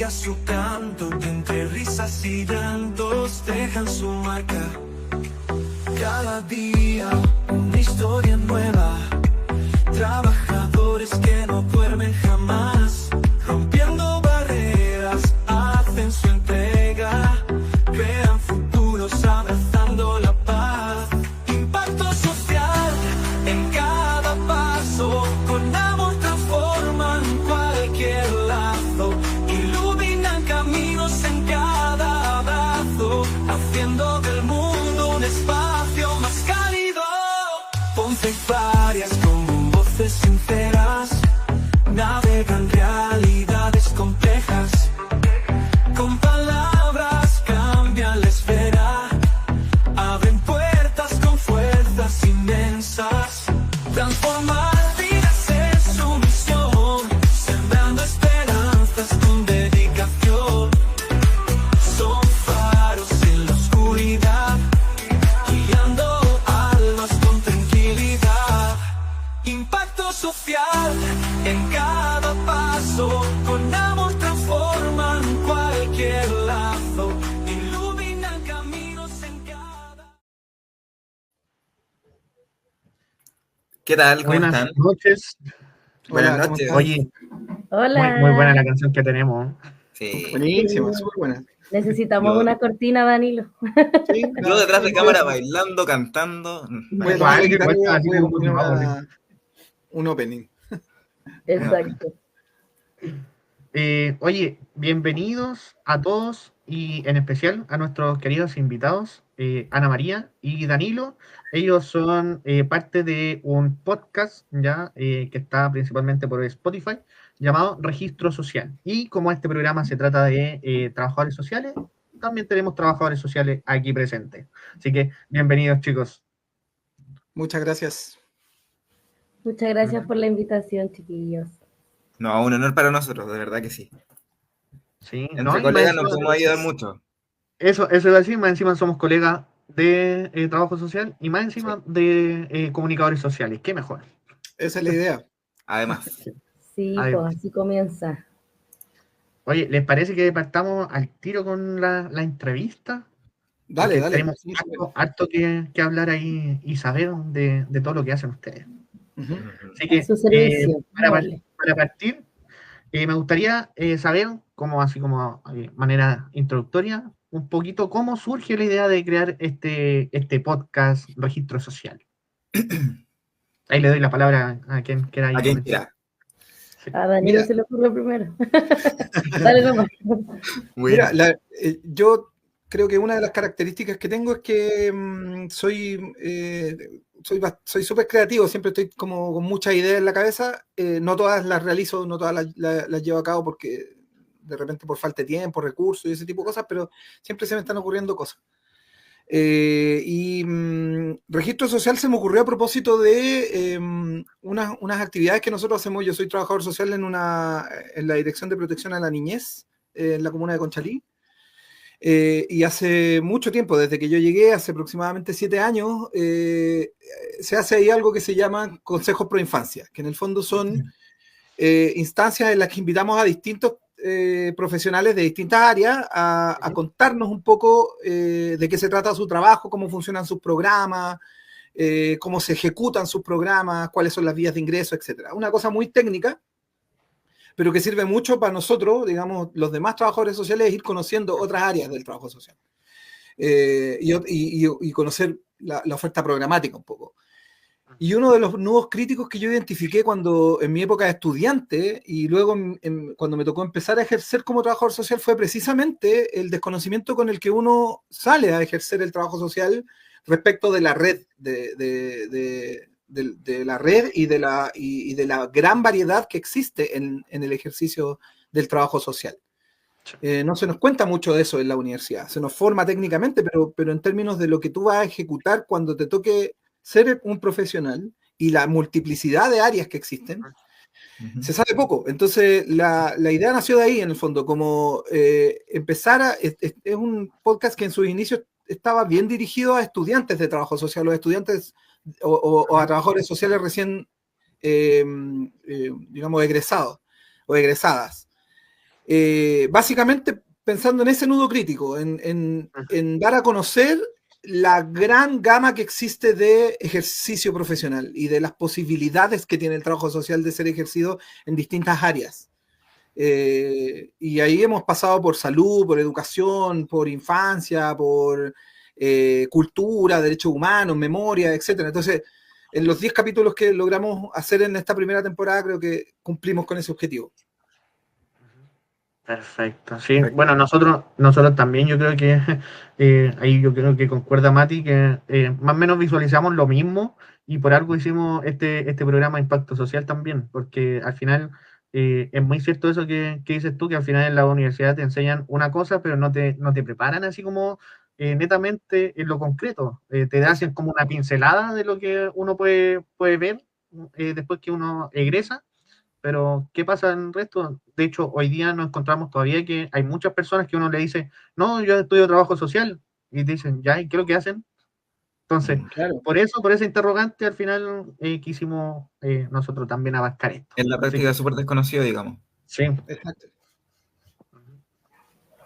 ella su canto, que entre risas y llantos dejan su marca. Cada día una historia nueva, trabajadores que no duermen jamás, rompiendo barreras, hacen su entrega, crean futuros abrazando la paz. Impacto social en cada paso, con amor transforman cualquier lazo, iluminan caminos en cada abrazo, haciendo del mundo un espacio más cálido. Ponce y Varias con voces sinceras navegan realidades complejas, con palabras cambian la esfera, abren puertas con fuerzas inmensas, transformar vidas es su misión, sembrando esperanzas con dedicación. Son faros en la oscuridad, guiando almas con tranquilidad. Impacto social en cada paso, con amor transforman cualquier lazo, iluminan caminos en cada... ¿Qué tal? ¿Cómo Buenas están? noches. Buenas Hola, ¿cómo noches. están? Oye, Hola. Muy buena la canción que tenemos. Sí. buenísima, Sí. súper buena. Necesitamos Yo- una cortina, Danilo. Sí, Yo detrás de cámara bailando, cantando. Voy a Igual, tomar la igual guitarra, está así voy a como componer motivado, un opening. Exacto. Oye, bienvenidos a todos y en especial a nuestros queridos invitados, Ana María y Danilo. Ellos son parte de un podcast ya que está principalmente por Spotify llamado Registro Social. Y como este programa se trata de trabajadores sociales, también tenemos trabajadores sociales aquí presentes. Así que bienvenidos, chicos. Muchas gracias. Muchas gracias por la invitación, chiquillos. No, un honor para nosotros, de verdad que sí. Sí, Entre ¿no? Y colegas más nos encima- podemos ayudar mucho. Eso es decir, más encima somos colegas de trabajo social y más encima de comunicadores sociales. ¿Qué mejor? Esa es la idea. Además, Sí, Ay. pues así comienza. Oye, ¿les parece que partamos al tiro con la entrevista? Dale, Porque dale. tenemos Sí, harto que hablar ahí y saber de todo lo que hacen ustedes. Ujú. Así A que su servicio. Dale. para partir, me gustaría saber, así como manera introductoria, un poquito cómo surge la idea de crear este podcast Registro Social. Ahí le doy la palabra a quien quiera ahí a quien comenzar. quiera. A Danilo Mira. se le ocurrió primero. Dale nomás. Mira, yo creo que una de las características que tengo es que soy súper creativo, siempre estoy como con muchas ideas en la cabeza, no todas las realizo, no todas las llevo a cabo porque de repente por falta de tiempo, recursos y ese tipo de cosas, pero siempre se me están ocurriendo cosas. Registro Social se me ocurrió a propósito de unas actividades que nosotros hacemos. Yo soy trabajador social en la Dirección de Protección a la Niñez en la comuna de Conchalí. Y hace mucho tiempo, desde que yo llegué, hace aproximadamente 7 años, se hace ahí algo que se llama Consejos Pro Infancia, que en el fondo son instancias en las que invitamos a distintos profesionales de distintas áreas a contarnos un poco de qué se trata su trabajo, cómo funcionan sus programas, cómo se ejecutan sus programas, cuáles son las vías de ingreso, etc. Una cosa muy técnica, pero que sirve mucho para nosotros, digamos, los demás trabajadores sociales, ir conociendo otras áreas del trabajo social y conocer la oferta programática un poco. Y uno de los nudos críticos que yo identifiqué cuando en mi época de estudiante y luego cuando me tocó empezar a ejercer como trabajador social fue precisamente el desconocimiento con el que uno sale a ejercer el trabajo social respecto de la red, de la red y de la gran variedad que existe en el ejercicio del trabajo social. No se nos cuenta mucho de eso en la universidad, se nos forma técnicamente, pero en términos de lo que tú vas a ejecutar cuando te toque ser un profesional y la multiplicidad de áreas que existen, se sabe poco. Entonces, la idea nació de ahí, en el fondo, como empezar es un podcast que en sus inicios estaba bien dirigido a estudiantes de trabajo social, o a estudiantes o a trabajadores sociales recién, digamos, egresados o egresadas. básicamente pensando en ese nudo crítico, en dar a conocer la gran gama que existe de ejercicio profesional y de las posibilidades que tiene el trabajo social de ser ejercido en distintas áreas. Y ahí hemos pasado por salud, por educación, por infancia, por cultura, derechos humanos, memoria, etc. Entonces, en los 10 capítulos que logramos hacer en esta primera temporada, creo que cumplimos con ese objetivo. Perfecto, sí. Bueno, nosotros también yo creo que ahí yo creo que concuerda Mati que más o menos visualizamos lo mismo y por algo hicimos este programa de impacto social también, porque al final es muy cierto eso que dices tú, que al final en la universidad te enseñan una cosa, pero no te preparan así como netamente en lo concreto. Te hacen como una pincelada de lo que uno puede ver después que uno egresa. Pero, ¿qué pasa en el resto? De hecho, hoy día nos encontramos todavía que hay muchas personas que uno le dice, no, yo estudio trabajo social, y te dicen, ya, ¿y qué es lo que hacen? Entonces, Claro. por ese interrogante, al final quisimos nosotros también abarcar esto. En la práctica es súper desconocido, digamos. Sí. Exacto.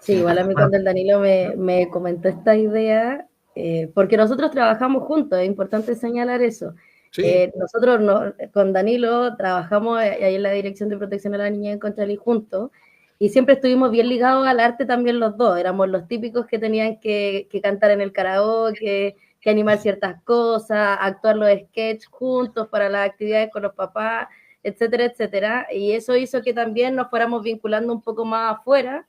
Sí, igual a mí cuando el Danilo me comentó esta idea, porque nosotros trabajamos juntos, es importante señalar eso. Sí. Nosotros con Danilo trabajamos ahí en la Dirección de Protección a la Niñez en Conchalí juntos, y siempre estuvimos bien ligados al arte también los dos. Éramos los típicos que tenían que cantar en el karaoke, que animar ciertas cosas, actuar los sketches juntos para las actividades con los papás, etcétera, etcétera. Y eso hizo que también nos fuéramos vinculando un poco más afuera.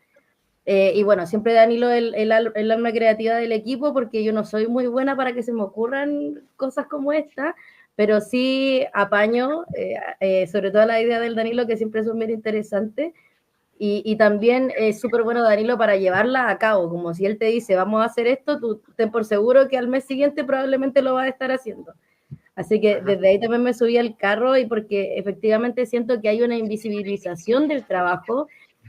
Y bueno, siempre Danilo el alma creativa del equipo, porque yo no soy muy buena para que se me ocurran cosas como esta, pero sí apaño, sobre todo la idea del Danilo, que siempre son bien interesantes, y también es súper bueno Danilo para llevarla a cabo, como si él te dice, vamos a hacer esto, tú ten por seguro que al mes siguiente probablemente lo vas a estar haciendo. Así que desde ahí también me subí al carro, y porque efectivamente siento que hay una invisibilización del trabajo,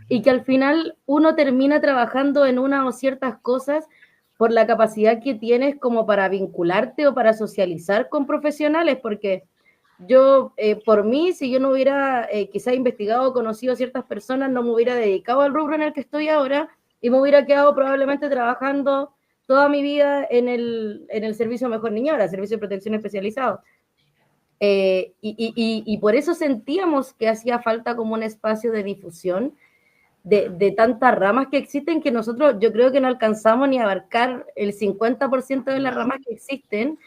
y que al final uno termina trabajando en una o ciertas cosas por la capacidad que tienes como para vincularte o para socializar con profesionales, porque yo, por mí, si yo no hubiera quizá investigado o conocido a ciertas personas, no me hubiera dedicado al rubro en el que estoy ahora, y me hubiera quedado probablemente trabajando toda mi vida en el servicio Mejor Niñera, servicio de protección especializado. Y por eso sentíamos que hacía falta como un espacio de difusión de tantas ramas que existen, que nosotros yo creo que no alcanzamos ni a abarcar el 50% de las ramas que existen,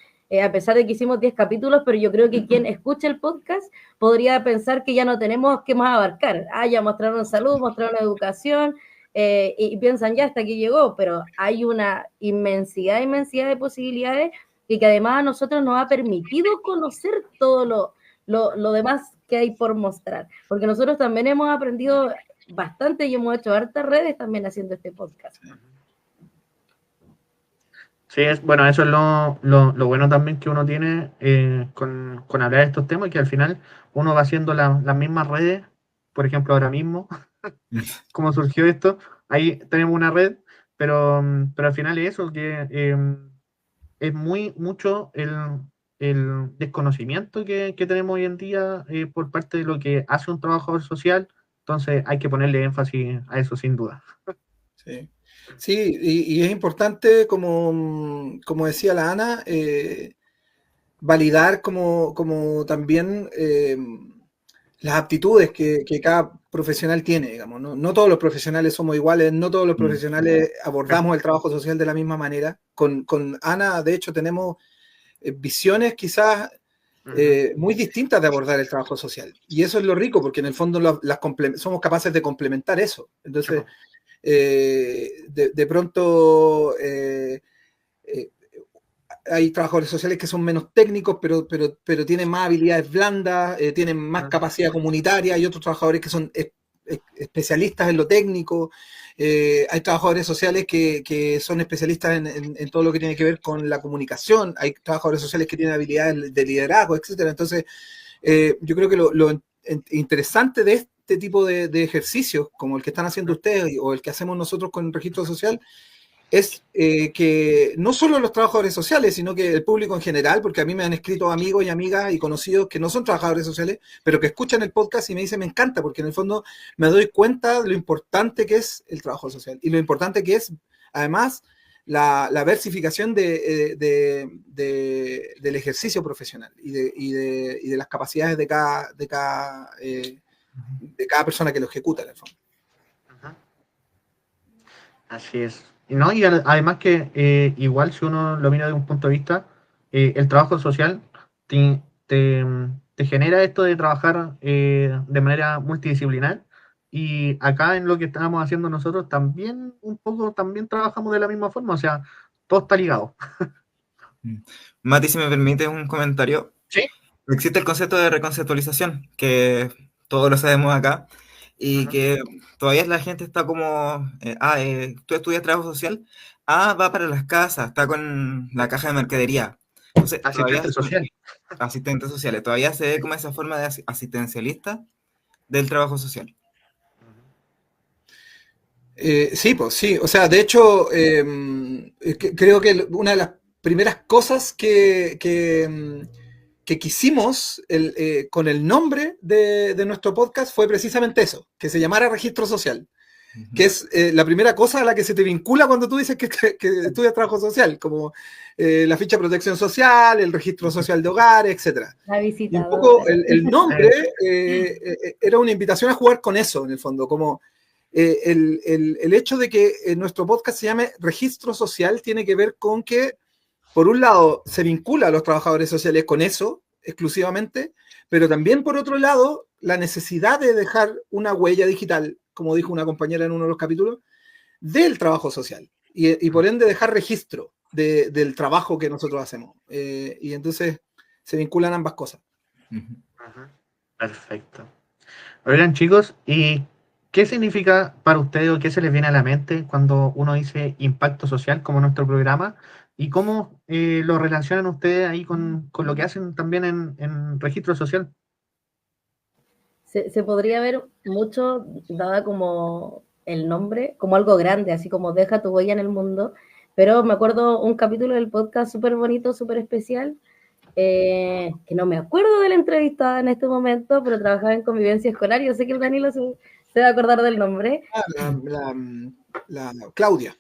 a pesar de que hicimos 10 capítulos, pero yo creo que quien escucha el podcast podría pensar que ya no tenemos qué más abarcar. Ya mostraron salud, mostraron educación, y piensan ya hasta aquí llegó, pero hay una inmensidad de posibilidades, y que además a nosotros nos ha permitido conocer todo lo demás que hay por mostrar, porque nosotros también hemos aprendido bastante y hemos hecho hartas redes también haciendo este podcast. Sí, bueno, eso es lo bueno también que uno tiene con hablar de estos temas, que al final uno va haciendo las mismas redes. Por ejemplo, ahora mismo, como surgió esto, ahí tenemos una red, pero al final es eso, que es mucho el desconocimiento que tenemos hoy en día por parte de lo que hace un trabajador social. Entonces hay que ponerle énfasis a eso, sin duda. Sí, sí, y es importante, como decía la Ana, validar como también las aptitudes que cada profesional tiene, digamos, ¿no? No todos los profesionales somos iguales, no todos los profesionales abordamos el trabajo social de la misma manera. Con Ana, de hecho, tenemos visiones quizás muy distintas de abordar el trabajo social. Y eso es lo rico, porque en el fondo somos capaces de complementar eso. Entonces, de pronto hay trabajadores sociales que son menos técnicos, pero tienen más habilidades blandas, tienen más capacidad comunitaria. Hay otros trabajadores que son especialistas en lo técnico. Hay trabajadores sociales que son especialistas en todo lo que tiene que ver con la comunicación. Hay trabajadores sociales que tienen habilidades de liderazgo, etcétera. Entonces, yo creo que lo interesante de este tipo de ejercicios, como el que están haciendo ustedes o el que hacemos nosotros con el registro social, es que no solo los trabajadores sociales, sino que el público en general, porque a mí me han escrito amigos y amigas y conocidos que no son trabajadores sociales, pero que escuchan el podcast y me dicen, me encanta, porque en el fondo me doy cuenta de lo importante que es el trabajo social y lo importante que es, además, la versificación del ejercicio profesional y de las capacidades de cada persona que lo ejecuta, en el fondo. Ajá. Así es. No, y además que igual si uno lo mira de un punto de vista, el trabajo social te genera esto de trabajar de manera multidisciplinar, y acá en lo que estamos haciendo nosotros también un poco también trabajamos de la misma forma, o sea, todo está ligado. Mati, si me permite un comentario. Sí. Existe el concepto de reconceptualización, que todos lo sabemos acá, y que todavía la gente está como, tú estudias trabajo social, va para las casas, está con la caja de mercadería. Entonces, Asistente social. Asistentes sociales, todavía se ve como esa forma de asistencialista del trabajo social. Sí, pues sí, o sea, de hecho, creo que una de las primeras cosas que quisimos con el nombre de nuestro podcast fue precisamente eso, que se llamara Registro Social, que es la primera cosa a la que se te vincula cuando tú dices que estudias trabajo social, como la ficha de protección social, el registro social de hogares, etc. Y un poco el nombre era una invitación a jugar con eso, en el fondo, como el hecho de que nuestro podcast se llame Registro Social tiene que ver con que, por un lado, se vincula a los trabajadores sociales con eso exclusivamente, pero también, por otro lado, la necesidad de dejar una huella digital, como dijo una compañera en uno de los capítulos, del trabajo social y por ende dejar registro del trabajo que nosotros hacemos. Y entonces se vinculan ambas cosas. Perfecto. Oigan, chicos, ¿y qué significa para ustedes o qué se les viene a la mente cuando uno dice impacto social como nuestro programa? ¿Y cómo lo relacionan ustedes ahí con lo que hacen también en registro social? Se podría ver mucho, dada como el nombre, como algo grande, así como deja tu huella en el mundo, pero me acuerdo un capítulo del podcast súper bonito, súper especial, que no me acuerdo de la entrevistada en este momento, pero trabajaba en convivencia escolar, y yo sé que el Danilo se va a acordar del nombre. La Claudia.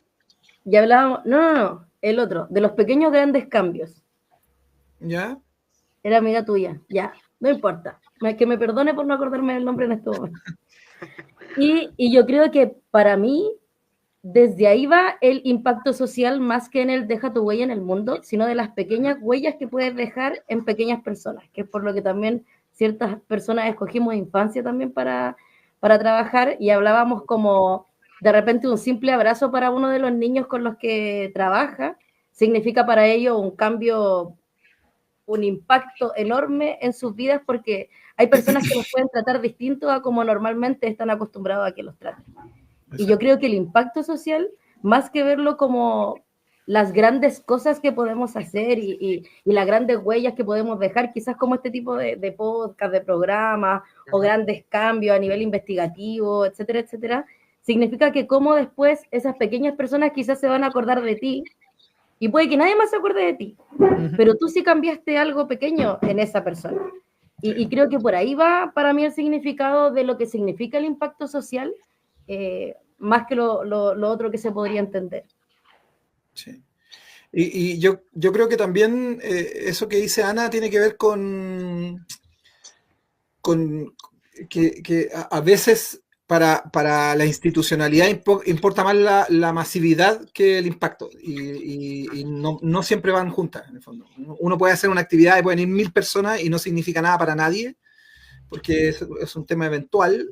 Y hablábamos, no, el otro, de los pequeños grandes cambios. ¿Ya? Era amiga tuya, ya, no importa. Que me perdone por no acordarme del nombre en este momento. Y yo creo que para mí, desde ahí va el impacto social, más que en el deja tu huella en el mundo, sino de las pequeñas huellas que puedes dejar en pequeñas personas, que es por lo que también ciertas personas escogimos infancia también para trabajar, y hablábamos como de repente un simple abrazo para uno de los niños con los que trabaja, significa para ellos un cambio, un impacto enorme en sus vidas, porque hay personas que los pueden tratar distinto a como normalmente están acostumbrados a que los traten. Y yo creo que el impacto social, más que verlo como las grandes cosas que podemos hacer y las grandes huellas que podemos dejar, quizás como este tipo de podcast, de programas, o grandes cambios a nivel investigativo, etcétera, etcétera, significa que como después esas pequeñas personas quizás se van a acordar de ti, y puede que nadie más se acuerde de ti, pero tú sí cambiaste algo pequeño en esa persona. Y creo que por ahí va para mí el significado de lo que significa el impacto social, más que lo otro que se podría entender. Sí. Y yo creo que también eso que dice Ana tiene que ver con que a veces para la institucionalidad importa más la masividad que el impacto, y no siempre van juntas, en el fondo. Uno puede hacer una actividad y pueden ir 1000 personas y no significa nada para nadie, porque es un tema eventual,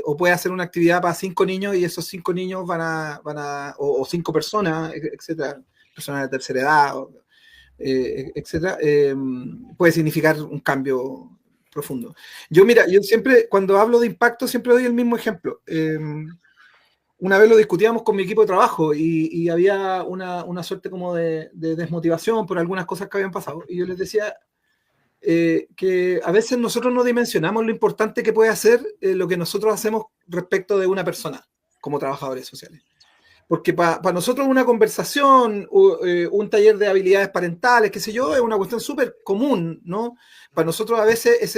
o puede hacer una actividad para 5 niños y esos 5 niños o 5 personas, etcétera, personas de tercera edad, etcétera, puede significar un cambio profundo. Yo siempre, cuando hablo de impacto, siempre doy el mismo ejemplo. Una vez lo discutíamos con mi equipo de trabajo y había una suerte como de desmotivación por algunas cosas que habían pasado, y yo les decía que a veces nosotros no dimensionamos lo importante que puede hacer lo que nosotros hacemos respecto de una persona como trabajadores sociales. porque para nosotros una conversación, un taller de habilidades parentales, qué sé yo, es una cuestión súper común, ¿no? Para nosotros a veces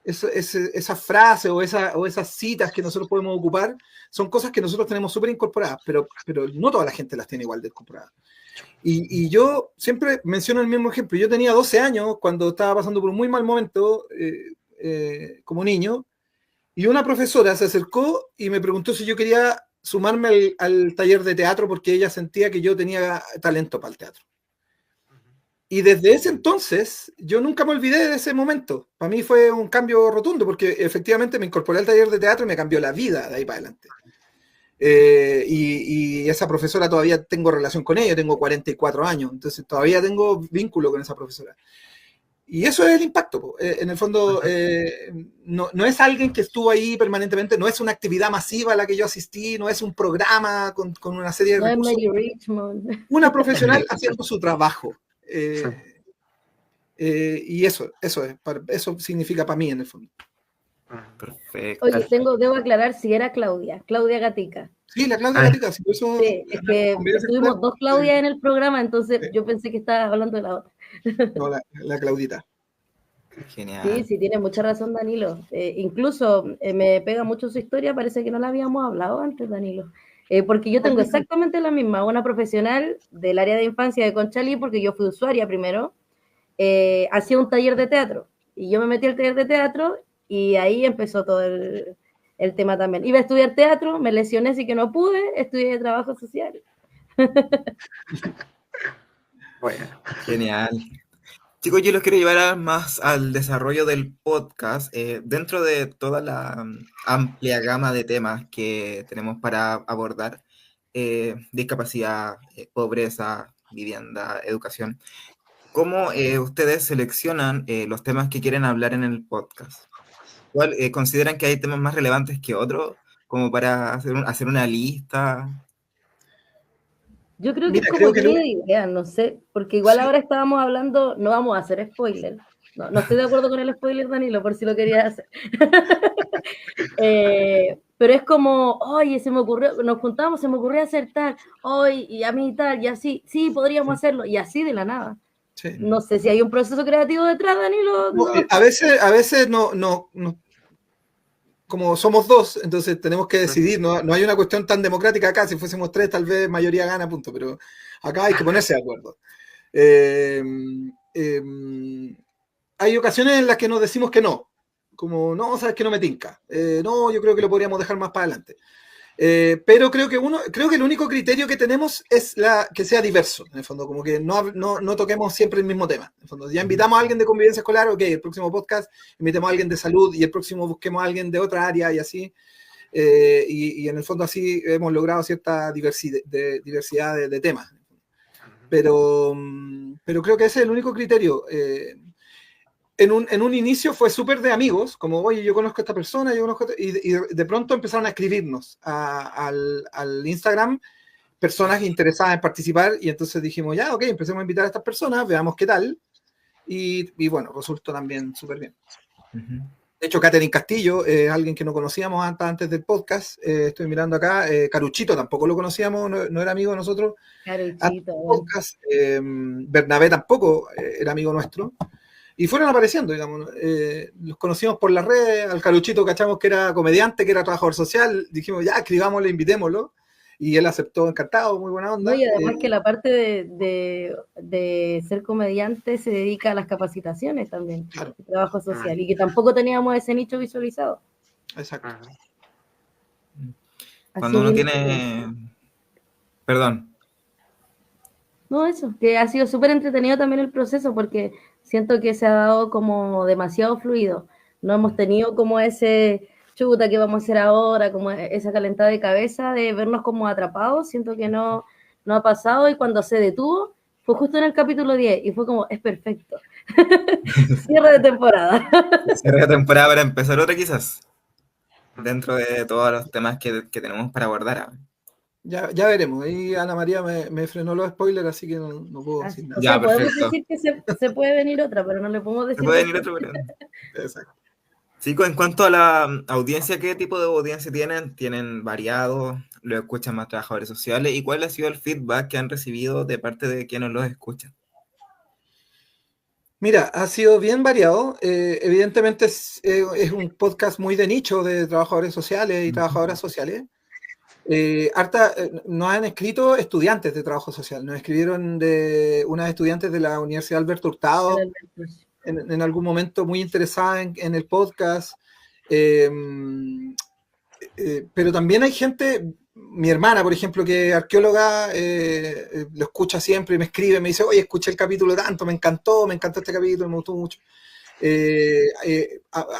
esas frases o esas citas que nosotros podemos ocupar son cosas que nosotros tenemos súper incorporadas, pero no toda la gente las tiene igual de incorporadas. Y yo siempre menciono el mismo ejemplo. Yo tenía 12 años cuando estaba pasando por un muy mal momento como niño, y una profesora se acercó y me preguntó si yo quería sumarme al taller de teatro porque ella sentía que yo tenía talento para el teatro. Y desde ese entonces, yo nunca me olvidé de ese momento. Para mí fue un cambio rotundo, porque efectivamente me incorporé al taller de teatro y me cambió la vida de ahí para adelante. Y esa profesora todavía tengo relación con ella, tengo 44 años, entonces todavía tengo vínculo con esa profesora. Y eso es el impacto. En el fondo, no es alguien que estuvo ahí permanentemente, no es una actividad masiva a la que yo asistí, no es un programa con una serie de recursos. No es Mary Richmond. Una profesional haciendo su trabajo. Y eso significa para mí en el fondo. Perfecto. Oye, debo aclarar si era Claudia Gatica. Sí, la Claudia Gatica. Sí, es que tuvimos dos Claudias en el programa, entonces yo pensé que estabas hablando de la otra. No, la Claudita. Genial. Sí, tiene mucha razón Danilo. Incluso me pega mucho su historia, parece que no la habíamos hablado antes, Danilo. Porque yo tengo exactamente la misma, una profesional del área de infancia de Conchalí, porque yo fui usuaria primero, hacía un taller de teatro, y yo me metí al taller de teatro, y ahí empezó todo el tema también. Iba a estudiar teatro, me lesioné, así que no pude, estudié trabajo social. Bueno. Genial. Chicos, yo los quiero llevar más al desarrollo del podcast, dentro de toda la amplia gama de temas que tenemos para abordar, discapacidad, pobreza, vivienda, educación. ¿Cómo ustedes seleccionan los temas que quieren hablar en el podcast? ¿Cuál, consideran que hay temas más relevantes que otros, como para hacer una lista? Yo creo que es como de idea, no sé, porque igual ahora estábamos hablando, no vamos a hacer spoiler, no estoy de acuerdo con el spoiler, Danilo, por si lo querías hacer. Pero es como, oye, se me ocurrió, nos juntamos, se me ocurrió hacer tal, hoy y a mí tal, y así, sí, podríamos hacerlo, y así de la nada. Sí. No sé si hay un proceso creativo detrás, Danilo. No. A veces no, como somos dos, entonces tenemos que decidir, no hay una cuestión tan democrática acá, si fuésemos tres tal vez mayoría gana, punto, pero acá hay que ponerse de acuerdo. Hay ocasiones en las que nos decimos que no, como no, sabes que no me tinca, no, yo creo que lo podríamos dejar más para adelante. Pero creo que el único criterio que tenemos es que sea diverso, en el fondo, como que no toquemos siempre el mismo tema. En el fondo, ya invitamos a alguien de convivencia escolar, ok, el próximo podcast invitemos a alguien de salud y el próximo busquemos a alguien de otra área y así. Y en el fondo así hemos logrado cierta diversidad de temas. Pero creo que ese es el único criterio. En un inicio fue súper de amigos, como, oye, yo conozco a esta persona, y de pronto empezaron a escribirnos al Instagram personas interesadas en participar, y entonces dijimos, ya, ok, empecemos a invitar a estas personas, veamos qué tal, y bueno, resultó también súper bien. Uh-huh. De hecho, Catherine Castillo es alguien que no conocíamos antes del podcast, estoy mirando acá, Caruchito tampoco lo conocíamos, no era amigo de nosotros. Caruchito. Podcast, Bernabé tampoco era amigo nuestro. Y fueron apareciendo, digamos, los conocimos por las redes, al Caruchito cachamos que era comediante, que era trabajador social, dijimos, ya, escribámoslo, invitémoslo, y él aceptó encantado, muy buena onda. No, y además que la parte de ser comediante se dedica a las capacitaciones también, claro. El trabajo social, y que tampoco teníamos ese nicho visualizado. Exacto. Cuando uno tiene... Perdón. No, eso, que ha sido súper entretenido también el proceso, porque siento que se ha dado como demasiado fluido. No hemos tenido como ese chuta que vamos a hacer ahora, como esa calentada de cabeza de vernos como atrapados. Siento que no ha pasado, y cuando se detuvo fue justo en el capítulo 10 y fue como, es perfecto. Cierre de temporada. Cierre de temporada para empezar otra quizás, dentro de todos los temas que tenemos para abordar ahora. Ya veremos. Ahí Ana María me frenó los spoilers, así que no puedo decir nada. O sea, podemos decir que se puede venir otra, pero no le podemos decir. Se puede venir otra, pero... Exacto. Sí, en cuanto a la audiencia, ¿qué tipo de audiencia tienen? ¿Tienen variado? ¿Lo escuchan más trabajadores sociales? ¿Y cuál ha sido el feedback que han recibido de parte de quienes los escuchan? Mira, ha sido bien variado. Evidentemente es un podcast muy de nicho de trabajadores sociales y trabajadoras sociales. Nos han escrito estudiantes de trabajo social, nos escribieron de unas estudiantes de la Universidad Alberto Hurtado, en algún momento muy interesada en el podcast. Eh, pero también hay gente, mi hermana, por ejemplo, que es arqueóloga, lo escucha siempre y me escribe, me dice, oye, escuché el capítulo tanto, me encantó este capítulo, me gustó mucho.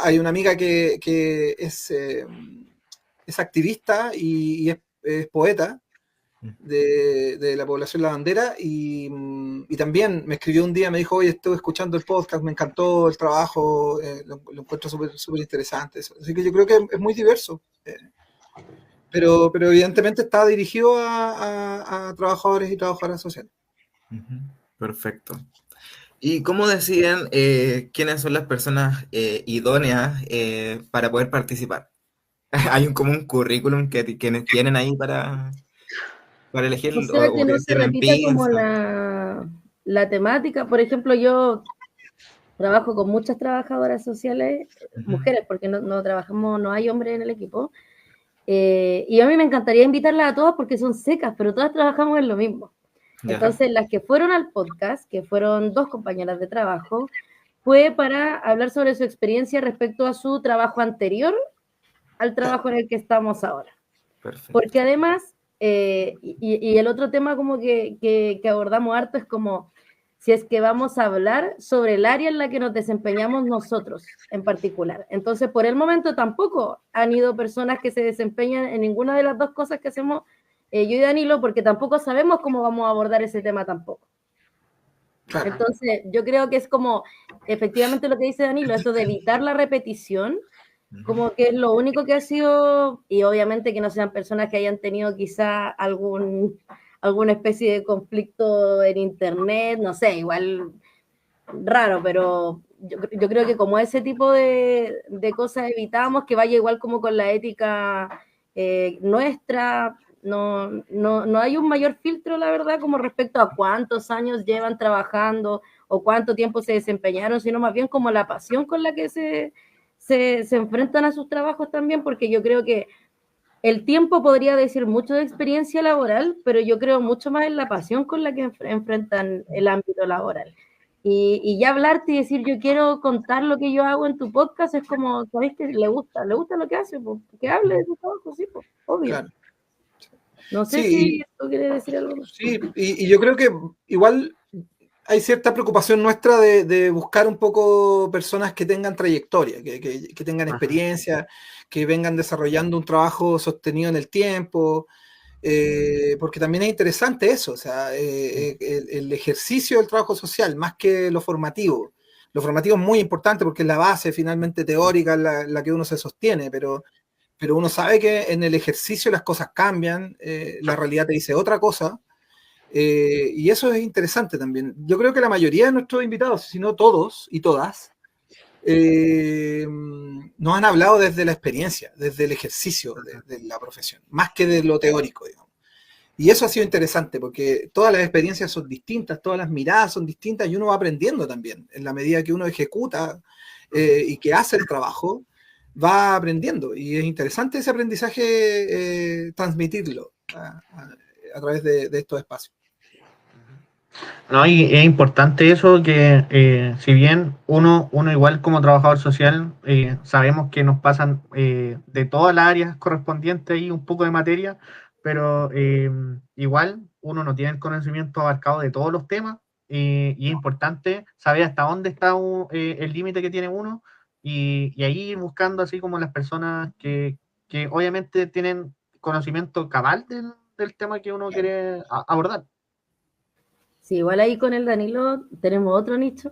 Hay una amiga que es activista y es poeta de la población lavandera y también me escribió un día, me dijo, oye, estuve escuchando el podcast, me encantó el trabajo, lo encuentro súper interesante. Así que yo creo que es muy diverso. Pero evidentemente está dirigido a trabajadores y trabajadoras sociales. Perfecto. ¿Y cómo deciden quiénes son las personas idóneas para poder participar? ¿Hay como un currículum que tienen ahí para elegir O sea, que o no que se tienen repita como pinza? la temática. Por ejemplo, yo trabajo con muchas trabajadoras sociales, mujeres, porque no trabajamos, no hay hombres en el equipo. Y a mí me encantaría invitarlas a todas porque son secas, pero todas trabajamos en lo mismo. Ya. Entonces, las que fueron al podcast, que fueron 2 compañeras de trabajo, fue para hablar sobre su experiencia respecto a su trabajo anterior al trabajo en el que estamos ahora. Perfecto. Porque además, y el otro tema como que abordamos harto es como si es que vamos a hablar sobre el área en la que nos desempeñamos nosotros en particular. Entonces, por el momento tampoco han ido personas que se desempeñan en ninguna de las 2 cosas que hacemos yo y Danilo, porque tampoco sabemos cómo vamos a abordar ese tema tampoco. Claro. Entonces, yo creo que es como, efectivamente lo que dice Danilo, esto de evitar la repetición, como que es lo único que ha sido, y obviamente que no sean personas que hayan tenido quizá alguna especie de conflicto en internet, no sé, igual raro, pero yo creo que como ese tipo de cosas evitamos, que vaya igual como con la ética nuestra, no hay un mayor filtro, la verdad, como respecto a cuántos años llevan trabajando o cuánto tiempo se desempeñaron, sino más bien como la pasión con la que se enfrentan a sus trabajos también, porque yo creo que el tiempo podría decir mucho de experiencia laboral, pero yo creo mucho más en la pasión con la que enfrentan el ámbito laboral. Y ya hablarte y decir, yo quiero contar lo que yo hago en tu podcast, es como, ¿sabes que le gusta lo que hace? Pues, que hable de tu trabajo, sí, pues, obvio. Claro. No sé si tú quieres decir algo más. Sí, y yo creo que igual hay cierta preocupación nuestra de buscar un poco personas que tengan trayectoria, que tengan experiencia, que vengan desarrollando un trabajo sostenido en el tiempo, porque también es interesante eso, o sea, el ejercicio del trabajo social, más que lo formativo. Lo formativo es muy importante porque es la base finalmente teórica la que uno se sostiene, pero uno sabe que en el ejercicio las cosas cambian, la realidad te dice otra cosa. Y eso es interesante también. Yo creo que la mayoría de nuestros invitados, si no todos y todas, nos han hablado desde la experiencia, desde el ejercicio de la profesión, más que de lo teórico, digamos. Y eso ha sido interesante porque todas las experiencias son distintas, todas las miradas son distintas y uno va aprendiendo también. En la medida que uno ejecuta y que hace el trabajo, va aprendiendo. Y es interesante ese aprendizaje transmitirlo a través de estos espacios. No, y es importante eso que si bien uno igual como trabajador social sabemos que nos pasan de todas las áreas correspondientes ahí un poco de materia, pero igual uno no tiene el conocimiento abarcado de todos los temas y es importante saber hasta dónde está el límite que tiene uno y ahí ir buscando así como las personas que obviamente tienen conocimiento cabal del tema que uno quiere abordar. Sí, igual ahí con el Danilo tenemos otro nicho.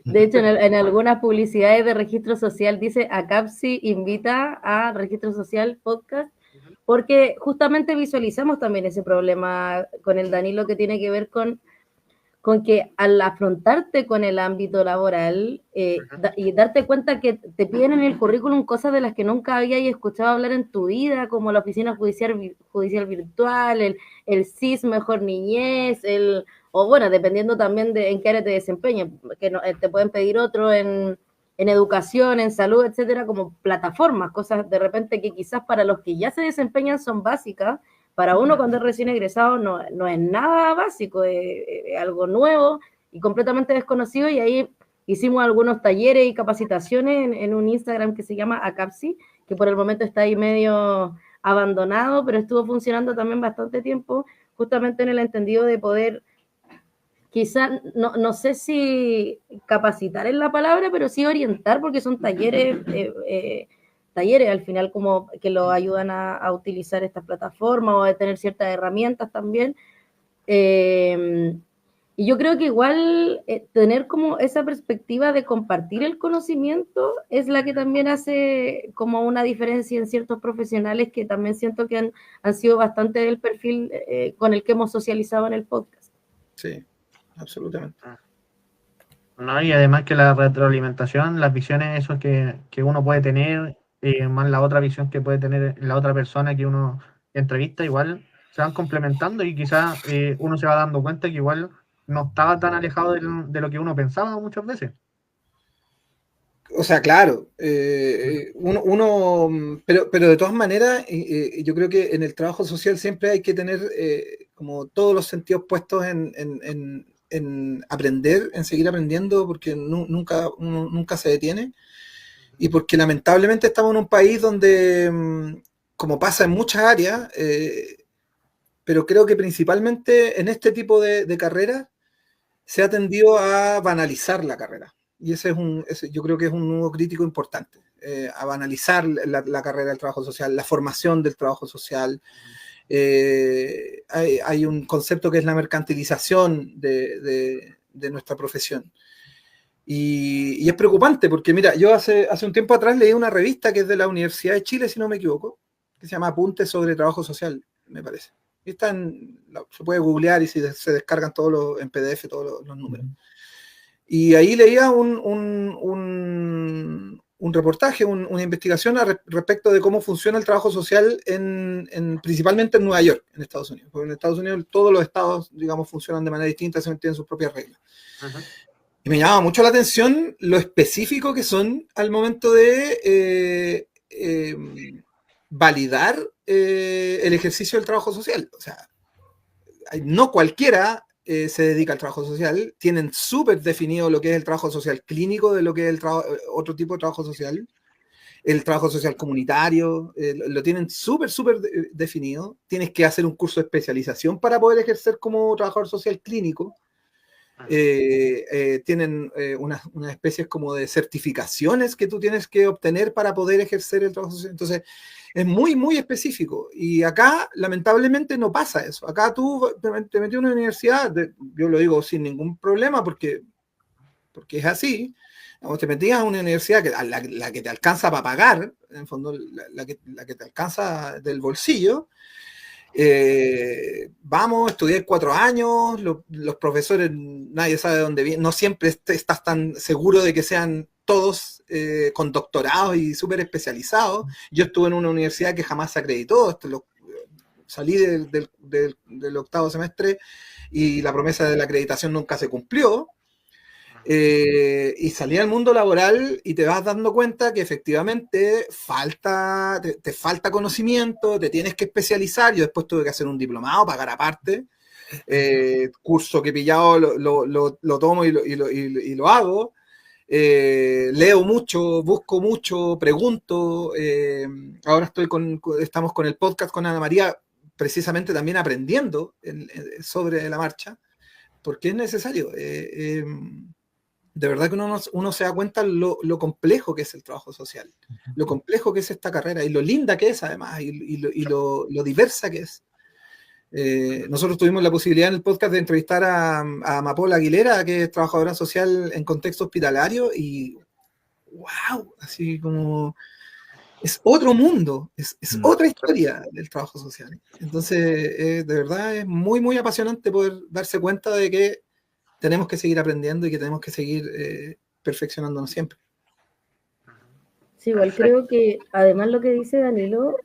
De hecho, en algunas publicidades de registro social dice ACAPSI invita a registro social podcast, porque justamente visualizamos también ese problema con el Danilo que tiene que ver con con que al afrontarte con el ámbito laboral y darte cuenta que te piden en el currículum cosas de las que nunca habías escuchado hablar en tu vida, como la oficina judicial virtual, el CIS Mejor Niñez, o bueno, dependiendo también de en qué área te desempeñes, que no, te pueden pedir otro en educación, en salud, etcétera, como plataformas, cosas de repente que quizás para los que ya se desempeñan son básicas, para uno cuando es recién egresado no es nada básico, es algo nuevo y completamente desconocido, y ahí hicimos algunos talleres y capacitaciones en un Instagram que se llama Acapsi, que por el momento está ahí medio abandonado, pero estuvo funcionando también bastante tiempo, justamente en el entendido de poder, quizás, no sé si capacitar es la palabra, pero sí orientar, porque son talleres al final como que lo ayudan a utilizar estas plataformas o a tener ciertas herramientas también. Y yo creo que igual tener como esa perspectiva de compartir el conocimiento es la que también hace como una diferencia en ciertos profesionales que también siento que han sido bastante del perfil con el que hemos socializado en el podcast. Sí, absolutamente. No, y además que la retroalimentación, las visiones, eso que uno puede tener, más la otra visión que puede tener la otra persona que uno entrevista, igual se van complementando y quizás uno se va dando cuenta que igual no estaba tan alejado de lo que uno pensaba muchas veces. O sea, claro, pero de todas maneras, yo creo que en el trabajo social siempre hay que tener como todos los sentidos puestos en aprender, en seguir aprendiendo, porque nunca se detiene, y porque lamentablemente estamos en un país donde, como pasa en muchas áreas, pero creo que principalmente en este tipo de carreras, se ha tendido a banalizar la carrera. Y yo creo que es un nudo crítico importante, a banalizar la carrera del trabajo social, la formación del trabajo social. Hay un concepto que es la mercantilización de nuestra profesión. Y es preocupante porque, mira, yo hace un tiempo atrás leí una revista que es de la Universidad de Chile, si no me equivoco, que se llama Apuntes sobre Trabajo Social, me parece. Y se puede googlear y se descargan en PDF todos los números. Y ahí leía un reportaje, una investigación respecto de cómo funciona el trabajo social principalmente en Nueva York, en Estados Unidos. Porque en Estados Unidos todos los estados, digamos, funcionan de manera distinta, tienen sus propias reglas. Uh-huh. Y me llamaba mucho la atención lo específico que son al momento de validar el ejercicio del trabajo social. O sea, no cualquiera se dedica al trabajo social, tienen súper definido lo que es el trabajo social clínico de lo que es otro tipo de trabajo social, el trabajo social comunitario, lo tienen súper definido. Tienes que hacer un curso de especialización para poder ejercer como trabajador social clínico. Tienen unas especies como de certificaciones que tú tienes que obtener para poder ejercer el trabajo social. Entonces, es muy específico. Y acá, lamentablemente, no pasa eso. Acá tú te metes en una universidad, yo lo digo sin ningún problema porque es así. Te metías a una universidad la que te alcanza para pagar, en el fondo, la que te alcanza del bolsillo. Vamos, estudié 4 años, los profesores, nadie sabe de dónde vienen, no siempre estás tan seguro de que sean todos con doctorados y súper especializados. Yo estuve en una universidad que jamás se acreditó, salí del 8º semestre y la promesa de la acreditación nunca se cumplió. Y salí al mundo laboral y te vas dando cuenta que efectivamente te falta conocimiento, te tienes que especializar. Yo después tuve que hacer un diplomado, pagar aparte, curso que he pillado, lo tomo y lo hago. Leo mucho, busco mucho, pregunto. Ahora estamos con el podcast con Ana María, precisamente también aprendiendo sobre la marcha, porque es necesario. De verdad que uno se da cuenta lo complejo que es el trabajo social, lo complejo que es esta carrera y lo linda que es además y lo diversa que es. Nosotros tuvimos la posibilidad en el podcast de entrevistar a Amapola Aguilera, que es trabajadora social en contexto hospitalario, y wow, así como es otro mundo, es otra historia del trabajo social. Entonces, de verdad es muy apasionante poder darse cuenta de que tenemos que seguir aprendiendo y que tenemos que seguir perfeccionándonos siempre. Sí, igual creo que además lo que dice Danilo,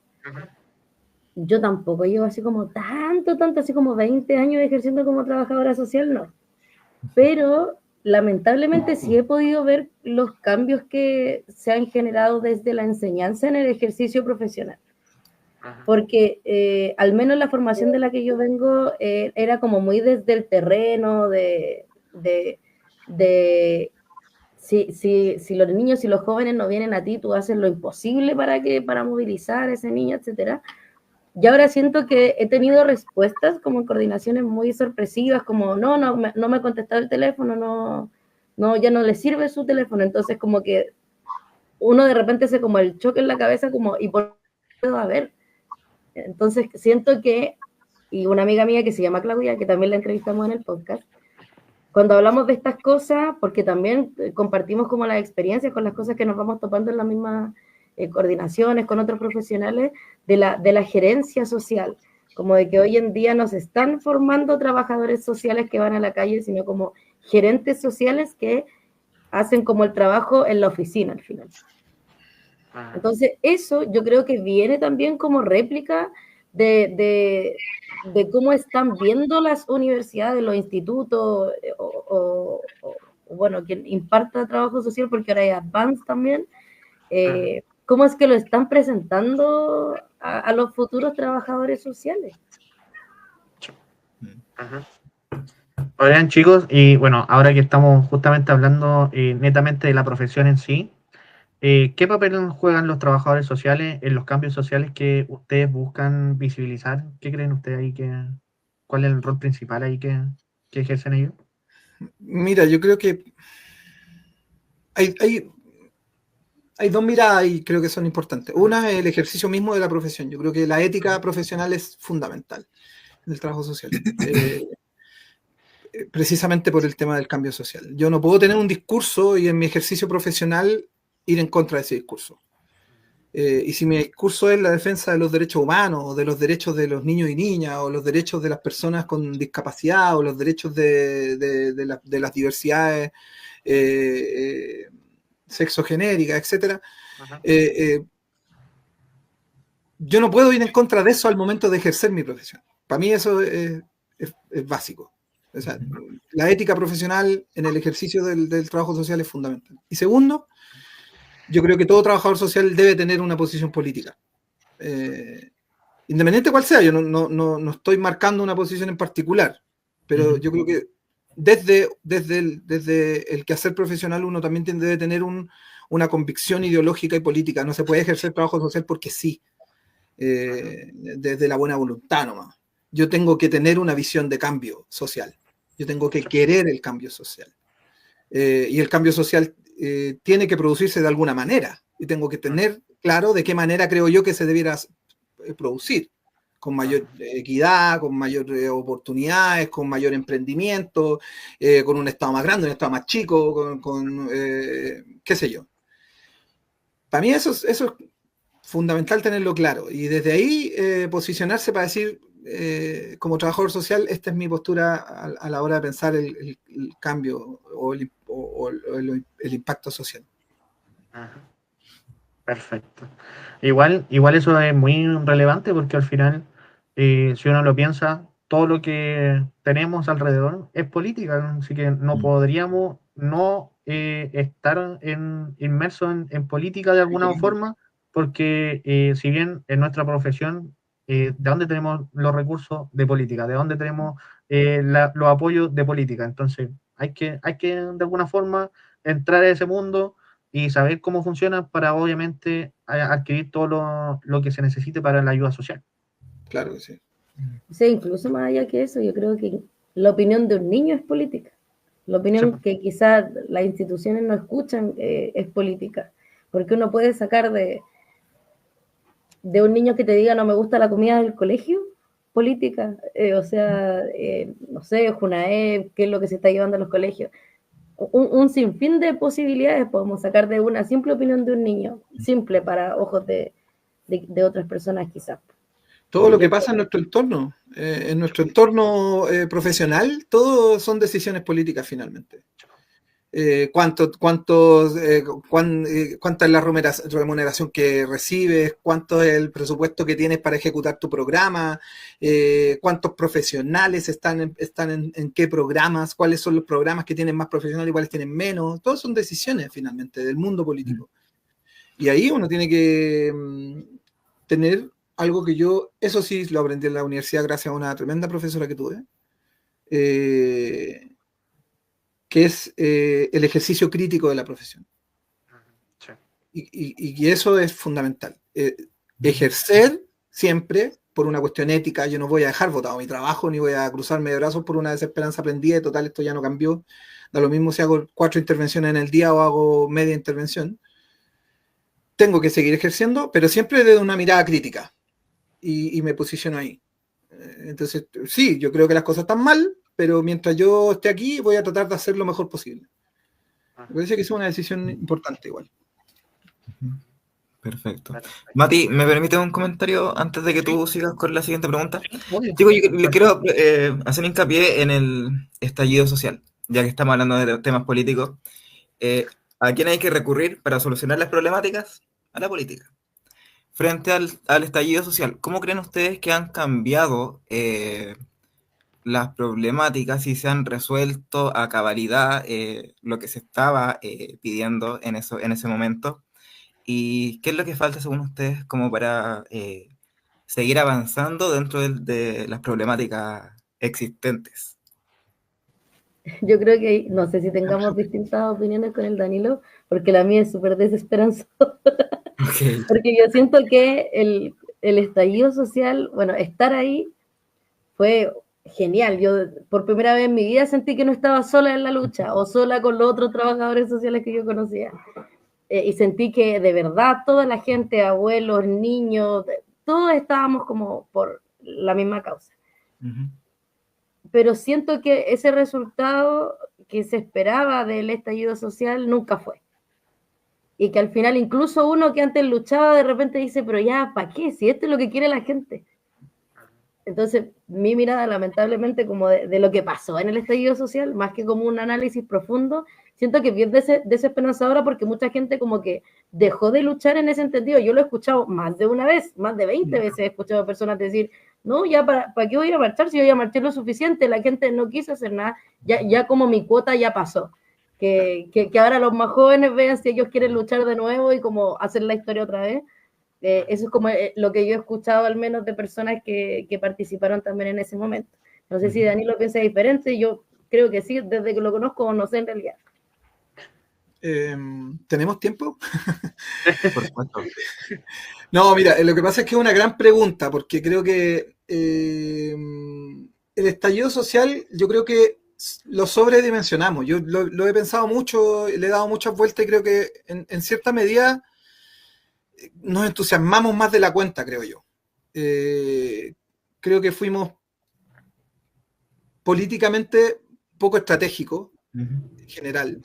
yo tampoco llevo así como tanto, así como 20 años ejerciendo como trabajadora social, no. Pero lamentablemente sí he podido ver los cambios que se han generado desde la enseñanza en el ejercicio profesional. Porque al menos la formación de la que yo vengo era como muy desde el terreno, si los niños y los jóvenes no vienen a ti, tú haces lo imposible para movilizar a ese niño, etcétera. Y ahora siento que he tenido respuestas como en coordinaciones muy sorpresivas, como no me ha contestado el teléfono, ya no le sirve su teléfono. Entonces como que uno de repente hace como el choque en la cabeza, como, ¿y por qué puedo haber? Entonces siento que, y una amiga mía que se llama Claudia, que también la entrevistamos en el podcast, cuando hablamos de estas cosas, porque también compartimos como las experiencias con las cosas que nos vamos topando en las mismas coordinaciones con otros profesionales, de la gerencia social, como de que hoy en día no se están formando trabajadores sociales que van a la calle, sino como gerentes sociales que hacen como el trabajo en la oficina al final. Entonces eso yo creo que viene también como réplica de cómo están viendo las universidades, los institutos, bueno, quien imparta trabajo social, porque ahora hay Advance también, cómo es que lo están presentando a los futuros trabajadores sociales. Oigan, chicos, y bueno, ahora que estamos justamente hablando netamente de la profesión en sí, ¿qué papel juegan los trabajadores sociales en los cambios sociales que ustedes buscan visibilizar? ¿Qué creen ustedes ahí cuál es el rol principal ahí que ejercen ellos? Mira, yo creo que hay dos miradas y creo que son importantes. Una es el ejercicio mismo de la profesión. Yo creo que la ética profesional es fundamental en el trabajo social. Precisamente por el tema del cambio social. Yo no puedo tener un discurso y en mi ejercicio profesional ir en contra de ese discurso. Y si mi discurso es la defensa de los derechos humanos, o de los derechos de los niños y niñas, o los derechos de las personas con discapacidad, o los derechos de las diversidades sexogenéricas, etc., yo no puedo ir en contra de eso al momento de ejercer mi profesión. Para mí eso es básico. O sea, la ética profesional en el ejercicio del trabajo social es fundamental. Y segundo, yo creo que todo trabajador social debe tener una posición política. Independiente de cuál sea, yo no estoy marcando una posición en particular, pero yo creo que desde el quehacer profesional uno también debe tener una convicción ideológica y política. No se puede ejercer trabajo social porque sí, desde la buena voluntad nomás. Yo tengo que tener una visión de cambio social. Yo tengo que querer el cambio social. Y el cambio social tiene que producirse de alguna manera. Y tengo que tener claro de qué manera creo yo que se debiera producir. Con mayor equidad, con mayores oportunidades, con mayor emprendimiento, con un Estado más grande, un Estado más chico, con qué sé yo. Para mí eso es fundamental tenerlo claro. Y desde ahí posicionarse para decir, como trabajador social, esta es mi postura a la hora de pensar el cambio o el impacto social. Ajá. Perfecto. Igual eso es muy relevante porque al final, si uno lo piensa, todo lo que tenemos alrededor es política, así que no podríamos no estar inmersos en política de alguna forma, porque si bien en nuestra profesión, ¿de dónde tenemos los recursos de política? ¿De dónde tenemos los apoyos de política? Entonces, hay que de alguna forma entrar a ese mundo y saber cómo funciona para obviamente adquirir todo lo que se necesite para la ayuda social. Claro que sí. O sea, incluso más allá que eso, yo creo que la opinión de un niño es política. La opinión que quizás las instituciones no escuchan es política. Porque uno puede sacar de un niño que te diga no me gusta la comida del colegio, política. O sea, no sé, Junaed, qué es lo que se está llevando a los colegios. Un sinfín de posibilidades podemos sacar de una simple opinión de un niño, simple para ojos de otras personas quizás. Todo lo que pasa en nuestro entorno profesional, todo son decisiones políticas finalmente. Cuánta es la remuneración que recibes, cuánto es el presupuesto que tienes para ejecutar tu programa, cuántos profesionales están en qué programas, cuáles son los programas que tienen más profesionales y cuáles tienen menos. Todas son decisiones finalmente del mundo político. Y ahí uno tiene que tener algo que yo, eso sí lo aprendí en la universidad gracias a una tremenda profesora que tuve, que es el ejercicio crítico de la profesión. Sí. Y eso es fundamental. Ejercer siempre por una cuestión ética. Yo no voy a dejar votado mi trabajo, ni voy a cruzarme de brazos por una desesperanza aprendida, y total, esto ya no cambió. Da lo mismo si hago 4 intervenciones en el día o hago media intervención. Tengo que seguir ejerciendo, pero siempre desde una mirada crítica. Y me posiciono ahí. Entonces, sí, yo creo que las cosas están mal, pero mientras yo esté aquí voy a tratar de hacer lo mejor posible. Me parece que es una decisión importante igual. Perfecto. Mati, ¿me permite un comentario antes de que tú sigas con la siguiente pregunta? Obvio. Digo, yo le quiero hacer hincapié en el estallido social, ya que estamos hablando de temas políticos. ¿A quién hay que recurrir para solucionar las problemáticas? A la política. Frente al estallido social, ¿cómo creen ustedes que han cambiado las problemáticas y se han resuelto a cabalidad lo que se estaba pidiendo en ese momento? ¿Y qué es lo que falta según ustedes como para seguir avanzando dentro de las problemáticas existentes? Yo creo que, no sé si tengamos distintas opiniones con el Danilo, porque la mía es súper desesperanzada. Okay. Porque yo siento que el estallido social, bueno, estar ahí fue genial. Yo por primera vez en mi vida sentí que no estaba sola en la lucha o sola con los otros trabajadores sociales que yo conocía. Y sentí que de verdad toda la gente, abuelos, niños, todos estábamos como por la misma causa. Uh-huh. Pero siento que ese resultado que se esperaba del estallido social nunca fue. Y que al final incluso uno que antes luchaba de repente dice, pero ya, ¿para qué? Si esto es lo que quiere la gente. Entonces, mi mirada lamentablemente como de lo que pasó en el estallido social, más que como un análisis profundo, siento que es bien desesperanzadora porque mucha gente como que dejó de luchar en ese entendido. Yo lo he escuchado más de una vez, más de 20 veces he escuchado a personas decir, no, ya ¿para qué voy a marchar si yo ya marché lo suficiente? La gente no quiso hacer nada, ya como mi cuota ya pasó. Que ahora los más jóvenes vean si ellos quieren luchar de nuevo y como hacer la historia otra vez. Eso es como lo que yo he escuchado al menos de personas que participaron también en ese momento. No sé si Danilo piensa diferente, yo creo que sí, desde que lo conozco, no sé en realidad. ¿Tenemos tiempo? Por supuesto. No, mira, lo que pasa es que es una gran pregunta, porque creo que el estallido social, yo creo que lo sobredimensionamos. Yo lo he pensado mucho, le he dado muchas vueltas y creo que en cierta medida nos entusiasmamos más de la cuenta, creo yo. Creo que fuimos políticamente poco estratégicos, en general.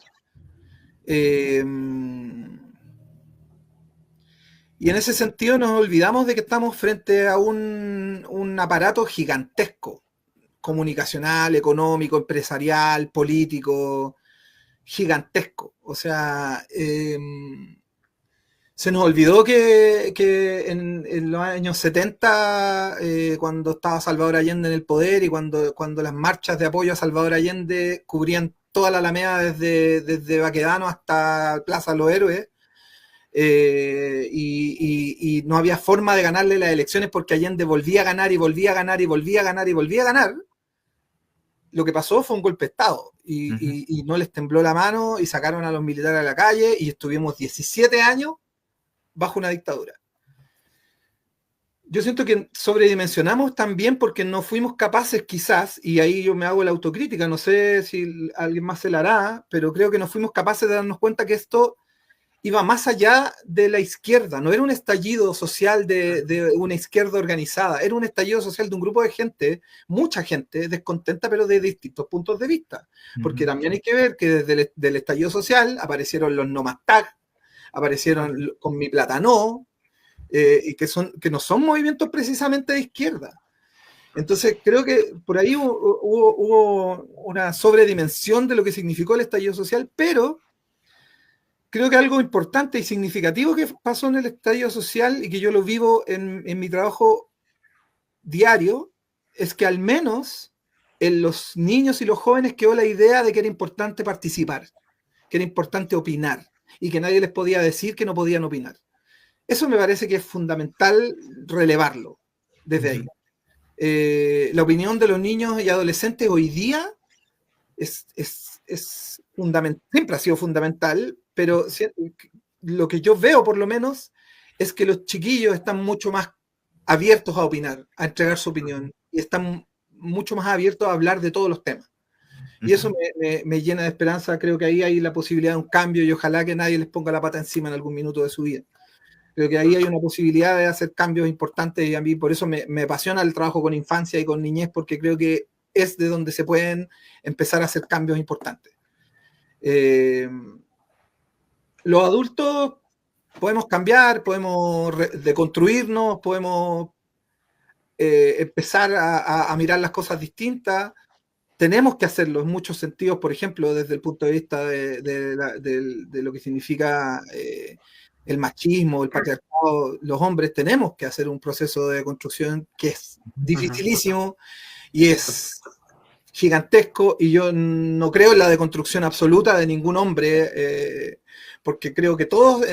Y en ese sentido nos olvidamos de que estamos frente a un aparato gigantesco, comunicacional, económico, empresarial, político, gigantesco. O sea, se nos olvidó que en los años 70, cuando estaba Salvador Allende en el poder y cuando las marchas de apoyo a Salvador Allende cubrían toda la Alameda desde Baquedano hasta Plaza Los Héroes, y no había forma de ganarle las elecciones porque Allende volvía a ganar y volvía a ganar y volvía a ganar y volvía a ganar. Lo que pasó fue un golpe de Estado y no les tembló la mano y sacaron a los militares a la calle y estuvimos 17 años bajo una dictadura. Yo siento que sobredimensionamos también porque no fuimos capaces quizás, y ahí yo me hago la autocrítica, no sé si alguien más se la hará, pero creo que no fuimos capaces de darnos cuenta que esto iba más allá de la izquierda, no era un estallido social de una izquierda organizada, era un estallido social de un grupo de gente, mucha gente descontenta, pero de distintos puntos de vista, porque también hay que ver que desde el estallido social aparecieron los no más tag, aparecieron con mi plata no, y que no son movimientos precisamente de izquierda. Entonces, creo que por ahí hubo una sobredimensión de lo que significó el estallido social, pero creo que algo importante y significativo que pasó en el estallido social y que yo lo vivo en mi trabajo diario, es que al menos en los niños y los jóvenes quedó la idea de que era importante participar, que era importante opinar, y que nadie les podía decir que no podían opinar. Eso me parece que es fundamental relevarlo desde ahí. La opinión de los niños y adolescentes hoy día es fundamental, siempre ha sido fundamental, pero lo que yo veo por lo menos es que los chiquillos están mucho más abiertos a opinar, a entregar su opinión, y están mucho más abiertos a hablar de todos los temas. Y eso me llena de esperanza. Creo que ahí hay la posibilidad de un cambio y ojalá que nadie les ponga la pata encima en algún minuto de su vida. Creo que ahí hay una posibilidad de hacer cambios importantes y a mí por eso me apasiona el trabajo con infancia y con niñez, porque creo que es de donde se pueden empezar a hacer cambios importantes. Los adultos podemos cambiar, podemos deconstruirnos, podemos empezar a mirar las cosas distintas. Tenemos que hacerlo en muchos sentidos, por ejemplo, desde el punto de vista de lo que significa el machismo, el patriarcado. Los hombres tenemos que hacer un proceso de construcción que es dificilísimo y es gigantesco, y yo no creo en la deconstrucción absoluta de ningún hombre, porque creo que todos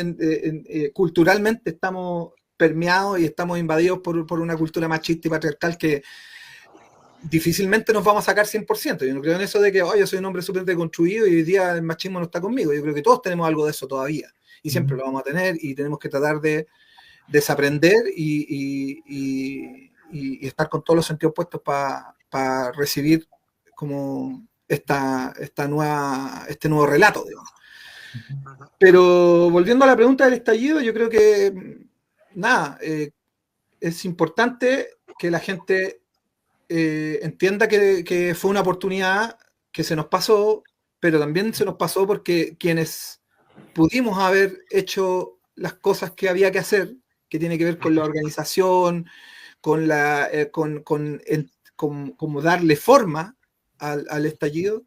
culturalmente estamos permeados y estamos invadidos por una cultura machista y patriarcal que difícilmente nos vamos a sacar 100%. Yo no creo en eso de que yo soy un hombre súper deconstruido y hoy día el machismo no está conmigo. Yo creo que todos tenemos algo de eso todavía y siempre lo vamos a tener, y tenemos que tratar de desaprender y estar con todos los sentidos puestos para recibir como este nuevo relato, digamos. Pero volviendo a la pregunta del estallido, yo creo que es importante que la gente entienda que fue una oportunidad que se nos pasó, pero también se nos pasó porque quienes pudimos haber hecho las cosas que había que hacer, que tiene que ver con la organización, con como darle forma al estallido,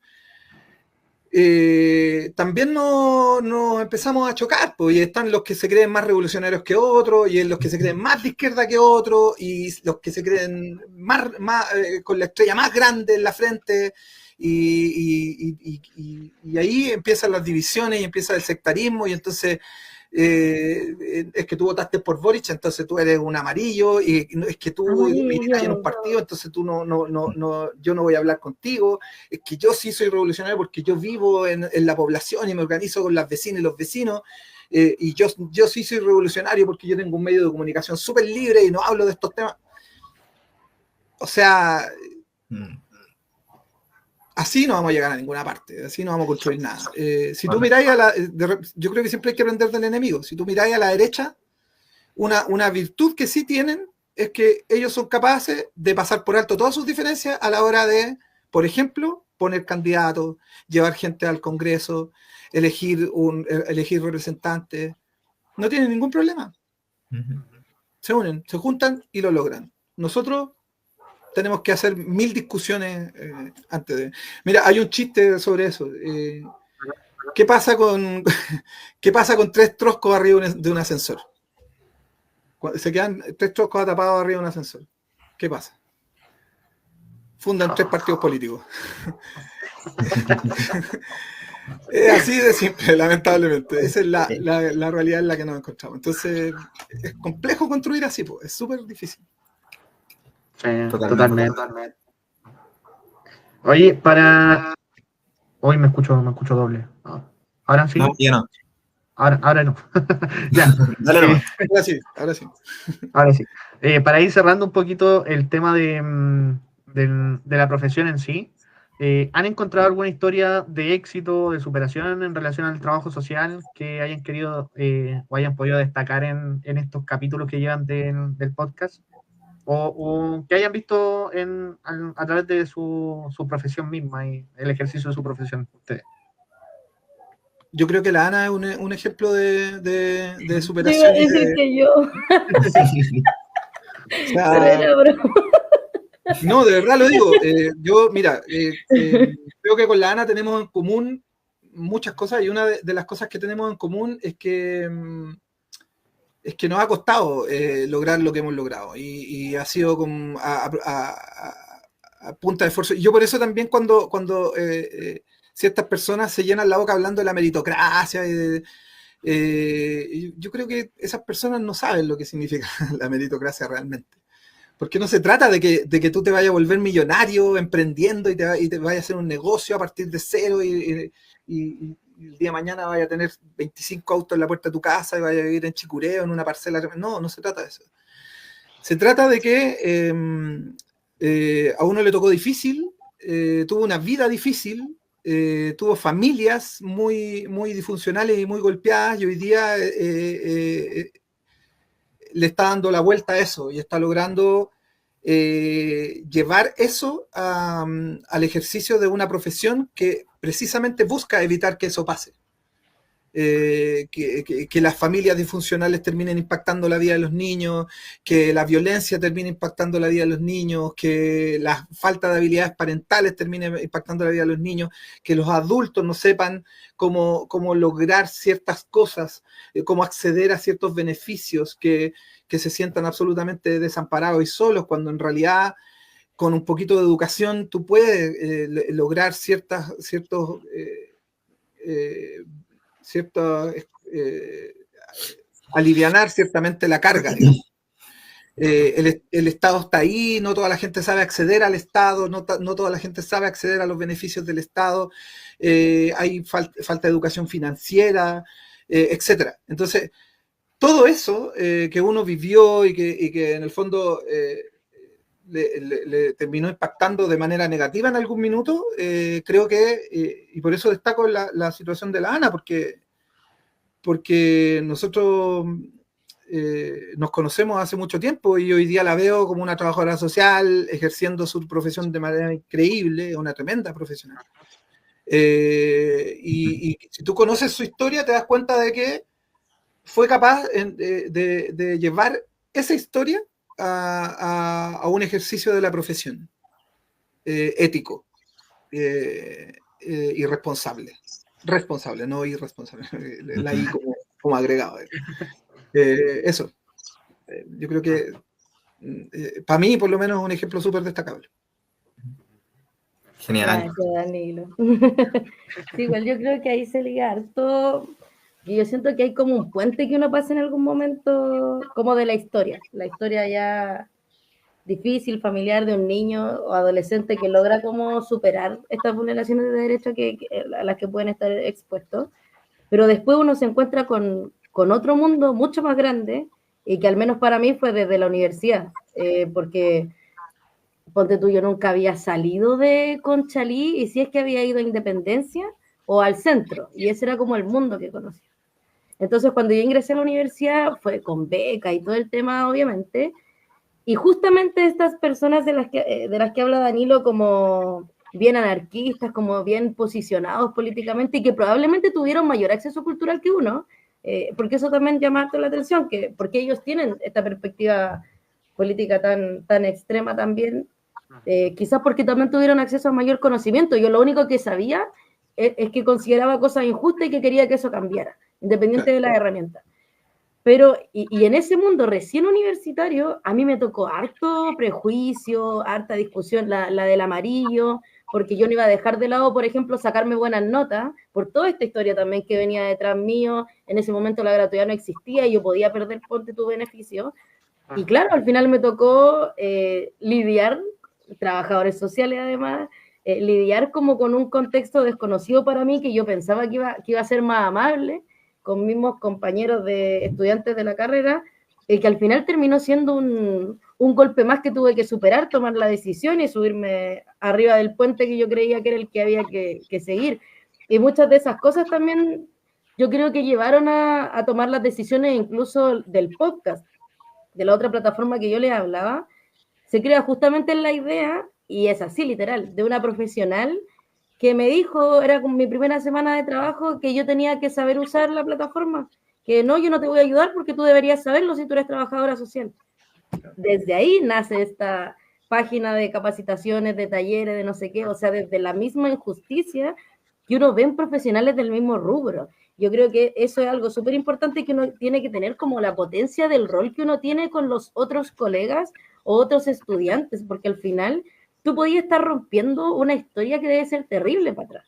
también nos empezamos a chocar, pues, y están los que se creen más revolucionarios que otros, y los que se creen más de izquierda que otros, y los que se creen más con la estrella más grande en la frente, y ahí empiezan las divisiones y empieza el sectarismo, y entonces es que tú votaste por Boric, entonces tú eres un amarillo, y es que tú militas en un partido, entonces tú yo no voy a hablar contigo, es que yo sí soy revolucionario porque yo vivo en la población y me organizo con las vecinas y los vecinos, y yo sí soy revolucionario porque yo tengo un medio de comunicación súper libre y no hablo de estos temas. O sea, así no vamos a llegar a ninguna parte, así no vamos a construir nada. Si tú miráis yo creo que siempre hay que aprender del enemigo. Si tú miráis a la derecha, una virtud que sí tienen es que ellos son capaces de pasar por alto todas sus diferencias a la hora de, por ejemplo, poner candidatos, llevar gente al Congreso, elegir representantes. No tienen ningún problema. Se unen, se juntan y lo logran. Nosotros tenemos que hacer 1000 discusiones antes de... Mira, hay un chiste sobre eso. ¿Qué pasa con 3 troscos arriba de un ascensor? Se quedan 3 troscos atapados arriba de un ascensor. ¿Qué pasa? Fundan 3 partidos políticos. Es así de simple, lamentablemente. Esa es la realidad en la que nos encontramos. Entonces, es complejo construir así, pues. Es súper difícil. Sí, totalmente. Oye, hoy me escucho doble. Ahora sí. No, ya no. Ahora no. Ya. Dale nomás. Ahora sí. Ahora sí. Para ir cerrando un poquito el tema de la profesión en sí, ¿han encontrado alguna historia de éxito, de superación en relación al trabajo social que hayan querido o hayan podido destacar en estos capítulos que llevan del podcast? O que hayan visto a través de su profesión misma y el ejercicio de su profesión ustedes. yo creo que la Ana es un ejemplo de Te iba a superación. decir que yo, O sea, pero era broma. no, de verdad lo digo. Yo, mira, creo que con la Ana tenemos en común muchas cosas y una de las cosas que tenemos en común es que nos ha costado lograr lo que hemos logrado y ha sido a punta de esfuerzo. Y yo por eso también cuando ciertas personas se llenan la boca hablando de la meritocracia, yo creo que esas personas no saben lo que significa la meritocracia realmente. Porque no se trata de que tú te vayas a volver millonario emprendiendo y te vayas a hacer un negocio a partir de cero y el día de mañana vayas a tener 25 autos en la puerta de tu casa y vayas a vivir en Chicureo, en una parcela. No se trata de eso. Se trata de que a uno le tocó difícil, tuvo una vida difícil, tuvo familias muy, muy disfuncionales y muy golpeadas y hoy día le está dando la vuelta a eso y está logrando llevar eso al ejercicio de una profesión que precisamente busca evitar que eso pase. Que las familias disfuncionales terminen impactando la vida de los niños, que la violencia termine impactando la vida de los niños, que la falta de habilidades parentales termine impactando la vida de los niños, que los adultos no sepan cómo lograr ciertas cosas, cómo acceder a ciertos beneficios, que se sientan absolutamente desamparados y solos, cuando en realidad con un poquito de educación tú puedes lograr alivianar ciertamente la carga, digamos. El Estado está ahí, no toda la gente sabe acceder al Estado, no toda la gente sabe acceder a los beneficios del Estado, hay falta de educación financiera, etcétera. Entonces, todo eso que uno vivió y que en el fondo le terminó impactando de manera negativa en algún minuto, creo que, y por eso destaco la situación de la Ana, porque nosotros nos conocemos hace mucho tiempo y hoy día la veo como una trabajadora social ejerciendo su profesión de manera increíble, una tremenda profesional. Y si tú conoces su historia, te das cuenta de que fue capaz de llevar esa historia a un ejercicio de la profesión ético y responsable. Responsable, no irresponsable. La I como agregado. Eso. Yo creo que para mí, por lo menos, es un ejemplo súper destacable. Genial. Gracias, Danilo. Sí, igual yo creo que ahí se liga harto, y yo siento que hay como un puente que uno pasa en algún momento como de la historia ya difícil, familiar, de un niño o adolescente que logra como superar estas vulneraciones de derechos a las que pueden estar expuestos, pero después uno se encuentra con otro mundo mucho más grande y que al menos para mí fue desde la universidad, porque ponte tú, yo nunca había salido de Conchalí y si es que había ido a Independencia o al centro, y ese era como el mundo que conocía. Entonces cuando yo ingresé a la universidad fue con beca y todo el tema, obviamente, y justamente estas personas de las que habla Danilo como bien anarquistas, como bien posicionados políticamente y que probablemente tuvieron mayor acceso cultural que uno, porque eso también llama harto la atención, porque ellos tienen esta perspectiva política tan extrema también, quizás porque también tuvieron acceso a mayor conocimiento. Yo lo único que sabía es que consideraba cosas injustas y que quería que eso cambiara, independiente de las herramientas. Pero, y en ese mundo recién universitario, a mí me tocó harto prejuicio, harta discusión, la del amarillo, porque yo no iba a dejar de lado, por ejemplo, sacarme buenas notas, por toda esta historia también que venía detrás mío. En ese momento la gratuidad no existía y yo podía perder ponte tu beneficio. Y claro, al final me tocó lidiar, trabajadores sociales además, lidiar como con un contexto desconocido para mí, que yo pensaba que iba a ser más amable, con mismos compañeros de estudiantes de la carrera, que al final terminó siendo un golpe más que tuve que superar, tomar la decisión y subirme arriba del puente que yo creía que era el que había que seguir. Y muchas de esas cosas también yo creo que llevaron a tomar las decisiones incluso del podcast, de la otra plataforma que yo les hablaba. Se crea justamente en la idea, y es así literal, de una profesional que me dijo, era como mi primera semana de trabajo, que yo tenía que saber usar la plataforma, que no, yo no te voy a ayudar porque tú deberías saberlo si tú eres trabajadora social. Desde ahí nace esta página de capacitaciones, de talleres, de no sé qué, o sea, desde la misma injusticia que uno ve en profesionales del mismo rubro. Yo creo que eso es algo súper importante que uno tiene que tener como la potencia del rol que uno tiene con los otros colegas o otros estudiantes, porque al final tú podías estar rompiendo una historia que debe ser terrible para atrás.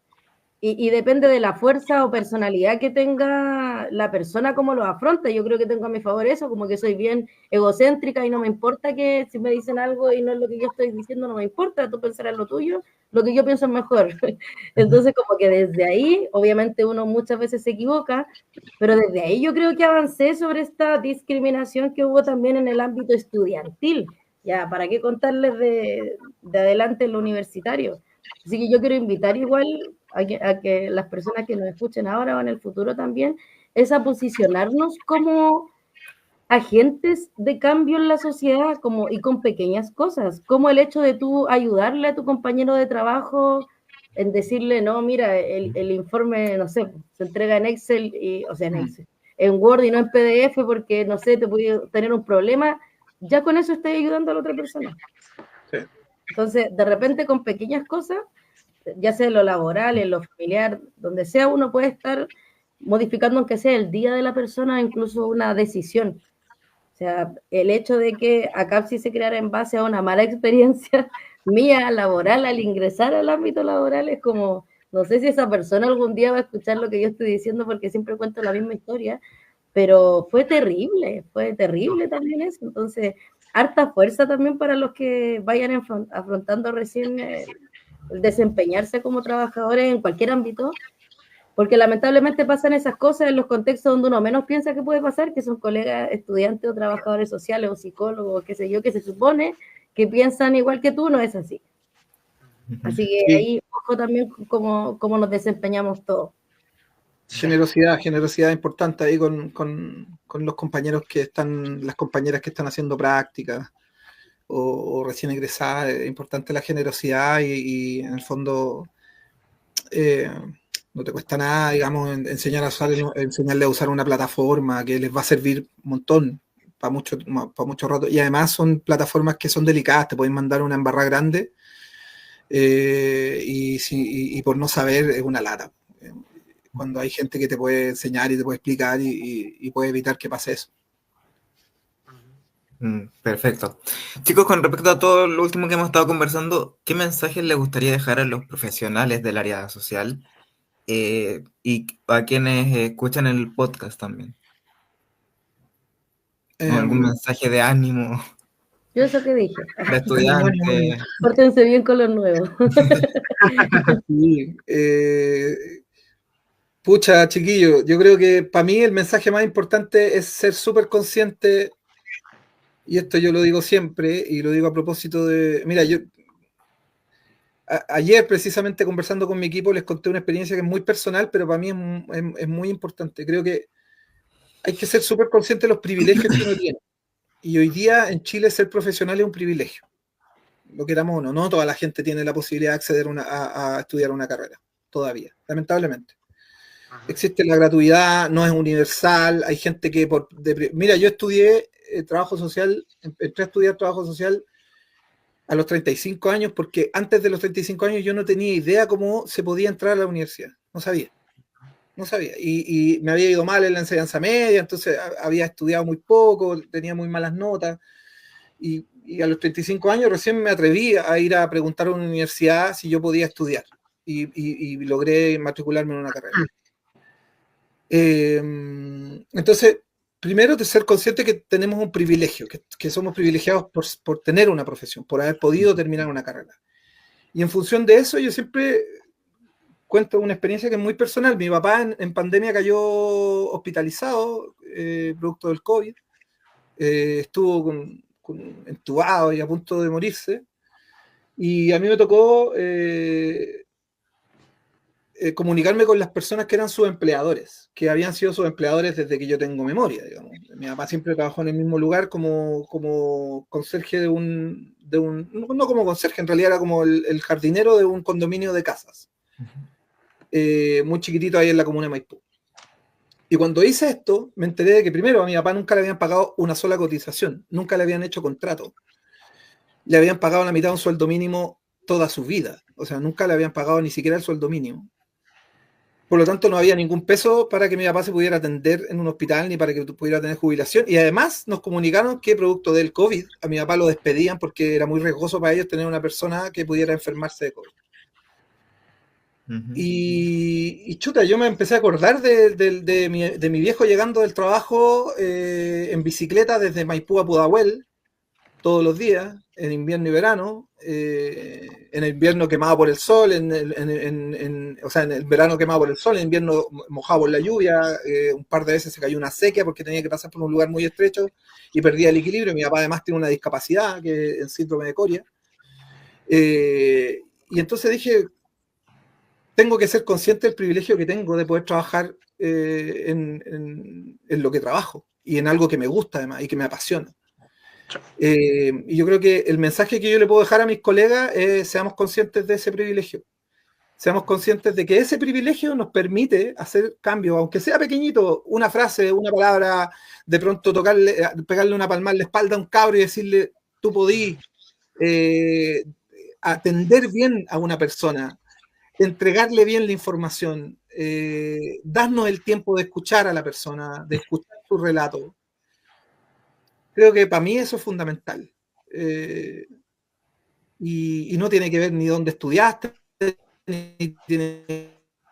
Y depende de la fuerza o personalidad que tenga la persona, cómo lo afronta. Yo creo que tengo a mi favor eso, como que soy bien egocéntrica y no me importa que si me dicen algo y no es lo que yo estoy diciendo, no me importa, tú pensarás lo tuyo, lo que yo pienso es mejor. Entonces, como que desde ahí, obviamente uno muchas veces se equivoca, pero desde ahí yo creo que avancé sobre esta discriminación que hubo también en el ámbito estudiantil. Ya, ¿para qué contarles de adelante en lo universitario? Así que yo quiero invitar igual a que las personas que nos escuchen ahora o en el futuro también, es a posicionarnos como agentes de cambio en la sociedad como, y con pequeñas cosas, como el hecho de tú ayudarle a tu compañero de trabajo en decirle, no, mira, el informe, no sé, se entrega en Excel, o sea, en Excel, en Word y no en PDF porque, no sé, te puede tener un problema, ya con eso estás ayudando a la otra persona. Sí. Entonces, de repente con pequeñas cosas, ya sea en lo laboral, en lo familiar, donde sea, uno puede estar modificando aunque sea el día de la persona, incluso una decisión. O sea, el hecho de que ACAPSI se creara en base a una mala experiencia mía laboral al ingresar al ámbito laboral es como, no sé si esa persona algún día va a escuchar lo que yo estoy diciendo porque siempre cuento la misma historia, pero fue terrible también eso. Entonces, harta fuerza también para los que vayan afrontando recién el desempeñarse como trabajadores en cualquier ámbito, porque lamentablemente pasan esas cosas en los contextos donde uno menos piensa que puede pasar, que son colegas, estudiantes o trabajadores sociales o psicólogos, qué sé yo, que se supone que piensan igual que tú, no es así. Así que Sí. ahí, ojo también cómo nos desempeñamos todos. Generosidad importante ahí con los compañeros que están, las compañeras que están haciendo prácticas o recién egresadas. Es importante la generosidad y en el fondo no te cuesta nada, digamos, enseñarle a usar una plataforma que les va a servir un montón para mucho rato. Y además son plataformas que son delicadas, te pueden mandar una embarrada grande y por no saber es una lata. Cuando hay gente que te puede enseñar y te puede explicar y puede evitar que pase eso. Perfecto. Chicos, con respecto a todo lo último que hemos estado conversando, ¿qué mensajes les gustaría dejar a los profesionales del área social y a quienes escuchan el podcast también? ¿Algún mensaje de ánimo Yo eso que dije. para estudiantes? Pórtense bien con los nuevos. Sí, pucha, chiquillo, yo creo que para mí el mensaje más importante es ser súper consciente, y esto yo lo digo siempre, y lo digo a propósito de, mira, yo ayer precisamente conversando con mi equipo les conté una experiencia que es muy personal, pero para mí es muy importante. Creo que hay que ser súper consciente de los privilegios que uno tiene. Y hoy día en Chile ser profesional es un privilegio. Lo queramos o no, no toda la gente tiene la posibilidad de acceder a estudiar una carrera, todavía, lamentablemente. Existe la gratuidad, no es universal, hay gente que mira, yo estudié trabajo social, entré a estudiar trabajo social a los 35 años, porque antes de los 35 años yo no tenía idea cómo se podía entrar a la universidad, no sabía, y me había ido mal en la enseñanza media, entonces había estudiado muy poco, tenía muy malas notas, y a los 35 años recién me atreví a ir a preguntar a una universidad si yo podía estudiar, y logré matricularme en una carrera. Entonces, primero de ser consciente que tenemos un privilegio, que somos privilegiados por tener una profesión, por haber podido terminar una carrera. Y en función de eso, yo siempre cuento una experiencia que es muy personal. Mi papá en pandemia cayó hospitalizado, producto del COVID. Estuvo entubado y a punto de morirse. Y a mí me tocó comunicarme con las personas que eran sus empleadores, que habían sido sus empleadores desde que yo tengo memoria, digamos. Mi papá siempre trabajó en el mismo lugar como conserje no como conserje, en realidad era como el jardinero de un condominio de casas. muy chiquitito ahí en la comuna de Maipú. Y cuando hice esto, me enteré de que primero a mi papá nunca le habían pagado una sola cotización, nunca le habían hecho contrato. Le habían pagado la mitad de un sueldo mínimo toda su vida. O sea, nunca le habían pagado ni siquiera el sueldo mínimo. Por lo tanto, no había ningún peso para que mi papá se pudiera atender en un hospital ni para que pudiera tener jubilación. Y además nos comunicaron que producto del COVID, a mi papá lo despedían porque era muy riesgoso para ellos tener una persona que pudiera enfermarse de COVID. Y chuta, yo me empecé a acordar de mi viejo llegando del trabajo en bicicleta desde Maipú a Pudahuel todos los días, en invierno y verano, en el invierno quemado por el sol, o sea, en el verano quemado por el sol, en invierno mojado por la lluvia, un par de veces se cayó una sequía porque tenía que pasar por un lugar muy estrecho y perdía el equilibrio. Mi papá además tiene una discapacidad, que es el síndrome de Coria. Y entonces dije, tengo que ser consciente del privilegio que tengo de poder trabajar en lo que trabajo y en algo que me gusta además y que me apasiona. Y yo creo que el mensaje que yo le puedo dejar a mis colegas es seamos conscientes de ese privilegio. Seamos conscientes de que ese privilegio nos permite hacer cambios, aunque sea pequeñito, una frase, una palabra, de pronto pegarle una palmada en la espalda a un cabro y decirle, tú podís atender bien a una persona, entregarle bien la información, darnos el tiempo de escuchar a la persona, de escuchar su relato. Creo que para mí eso es fundamental. Y no tiene que ver ni dónde estudiaste, ni tiene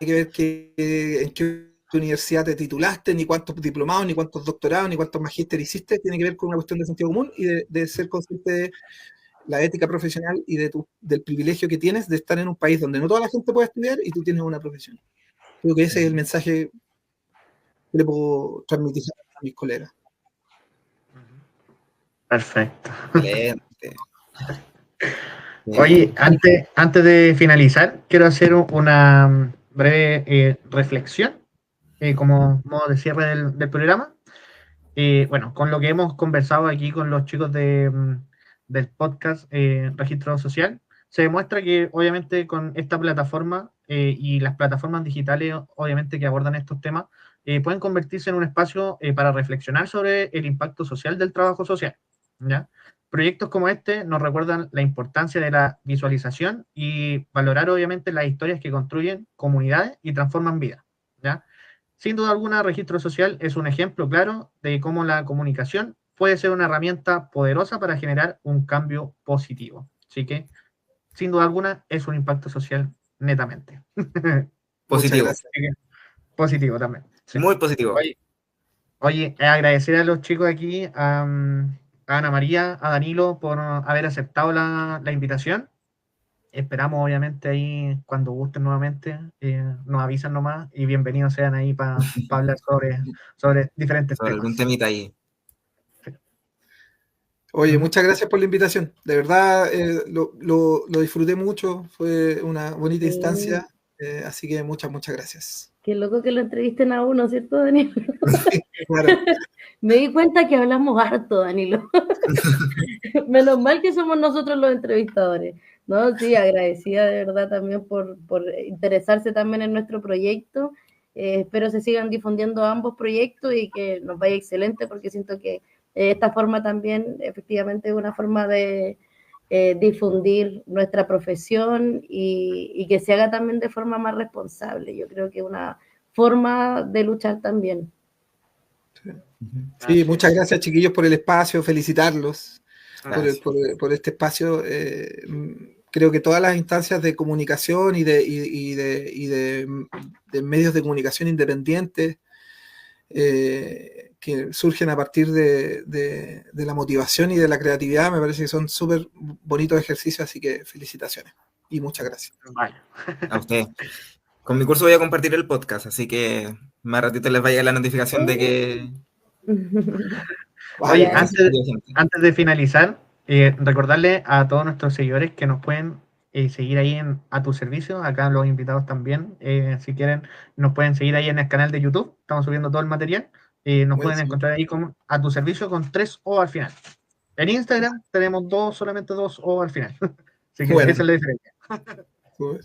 que ver en qué universidad te titulaste, ni cuántos diplomados, ni cuántos doctorados, ni cuántos magíster hiciste. Tiene que ver con una cuestión de sentido común y de ser consciente de la ética profesional y del privilegio que tienes de estar en un país donde no toda la gente puede estudiar y tú tienes una profesión. Creo que ese es el mensaje que le puedo transmitir a mis colegas. Perfecto. Excelente. Oye, antes de finalizar, quiero hacer una breve reflexión como modo de cierre del programa. Bueno, con lo que hemos conversado aquí con los chicos del podcast Registro Social, se demuestra que obviamente con esta plataforma y las plataformas digitales, obviamente que abordan estos temas, pueden convertirse en un espacio para reflexionar sobre el impacto social del trabajo social, ¿ya? Proyectos como este nos recuerdan la importancia de la visualización y valorar obviamente las historias que construyen comunidades y transforman vidas, ¿ya? Sin duda alguna, Registro Social es un ejemplo claro de cómo la comunicación puede ser una herramienta poderosa para generar un cambio positivo. Así que, sin duda alguna, es un impacto social netamente. Positivo. Positivo también. Sí. Muy positivo. Oye, agradecer a los chicos aquí, a Ana María, a Danilo, por haber aceptado la invitación. Esperamos, obviamente, ahí cuando gusten nuevamente, nos avisan nomás y bienvenidos sean ahí para hablar sobre diferentes Sobre temas. algún temita ahí. Oye, muchas gracias por la invitación. De verdad, lo disfruté mucho. Fue una bonita instancia. Así que muchas gracias. Qué loco que lo entrevisten a uno, ¿cierto, Danilo? Sí, claro. Me di cuenta que hablamos harto, Danilo. Menos mal que somos nosotros los entrevistadores. No, sí, agradecida de verdad también por interesarse también en nuestro proyecto. Espero se sigan difundiendo ambos proyectos y que nos vaya excelente, porque siento que esta forma también efectivamente es una forma de difundir nuestra profesión y que se haga también de forma más responsable. Yo creo que es una forma de luchar también. Sí, muchas gracias, chiquillos, por el espacio, felicitarlos por este espacio. Creo que todas las instancias de comunicación y de medios de comunicación independientes que surgen a partir de la motivación y de la creatividad, me parece que son súper bonitos ejercicios, así que felicitaciones y muchas gracias. Vale. A usted. Con mi curso voy a compartir el podcast, así que más ratito les va a llegar la notificación de que... Oye, antes de finalizar, recordarle a todos nuestros seguidores que nos pueden seguir ahí A Tu Servicio, acá los invitados también, si quieren, nos pueden seguir ahí en el canal de YouTube, estamos subiendo todo el material, nos pueden encontrar ahí como A Tu Servicio con 3 O al final. En Instagram tenemos solamente 2 O al final, así que esa es la diferencia.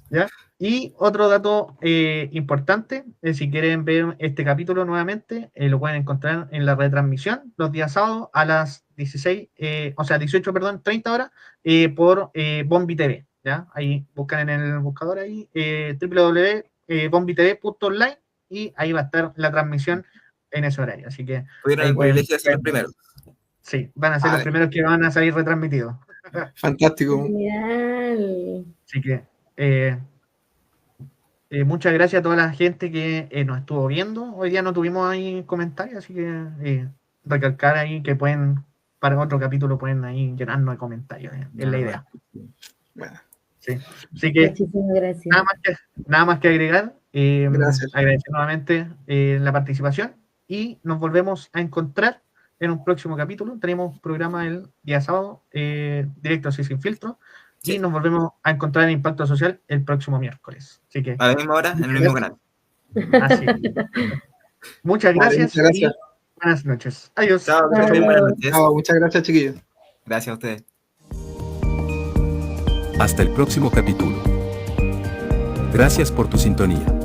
¿Ya? Y otro dato importante, si quieren ver este capítulo nuevamente, lo pueden encontrar en la retransmisión los días sábados a las 18:30 horas, por Bombi TV, ¿ya? Ahí buscan en el buscador ahí www.bombitv.online y ahí va a estar la transmisión en ese horario. Así que Tuvieron ahí el pueden privilegio de ser ver. los primeros. Sí, van a ser los Vale. primeros que van a salir retransmitidos. Fantástico. Genial. Así que muchas gracias a toda la gente que nos estuvo viendo. Hoy día no tuvimos ahí comentarios, así que recalcar ahí que pueden, para otro capítulo, pueden ahí llenarnos de comentarios. Es la idea. Bueno, Sí. Así que Muchísimas gracias. nada más que agregar. Gracias. Agradecer nuevamente la participación y nos volvemos a encontrar en un próximo capítulo. Tenemos programa el día sábado, directo así sin filtro. Sí. Y nos volvemos a encontrar en Impacto Social el próximo miércoles. Así que, A la misma hora, en el mismo canal. así. Muchas Vale, gracias, muchas gracias. y buenas noches. Adiós. Chao, que estén bien, buenas noches. Chao, muchas gracias, chiquillos. Gracias a ustedes. Hasta el próximo capítulo. Gracias por tu sintonía.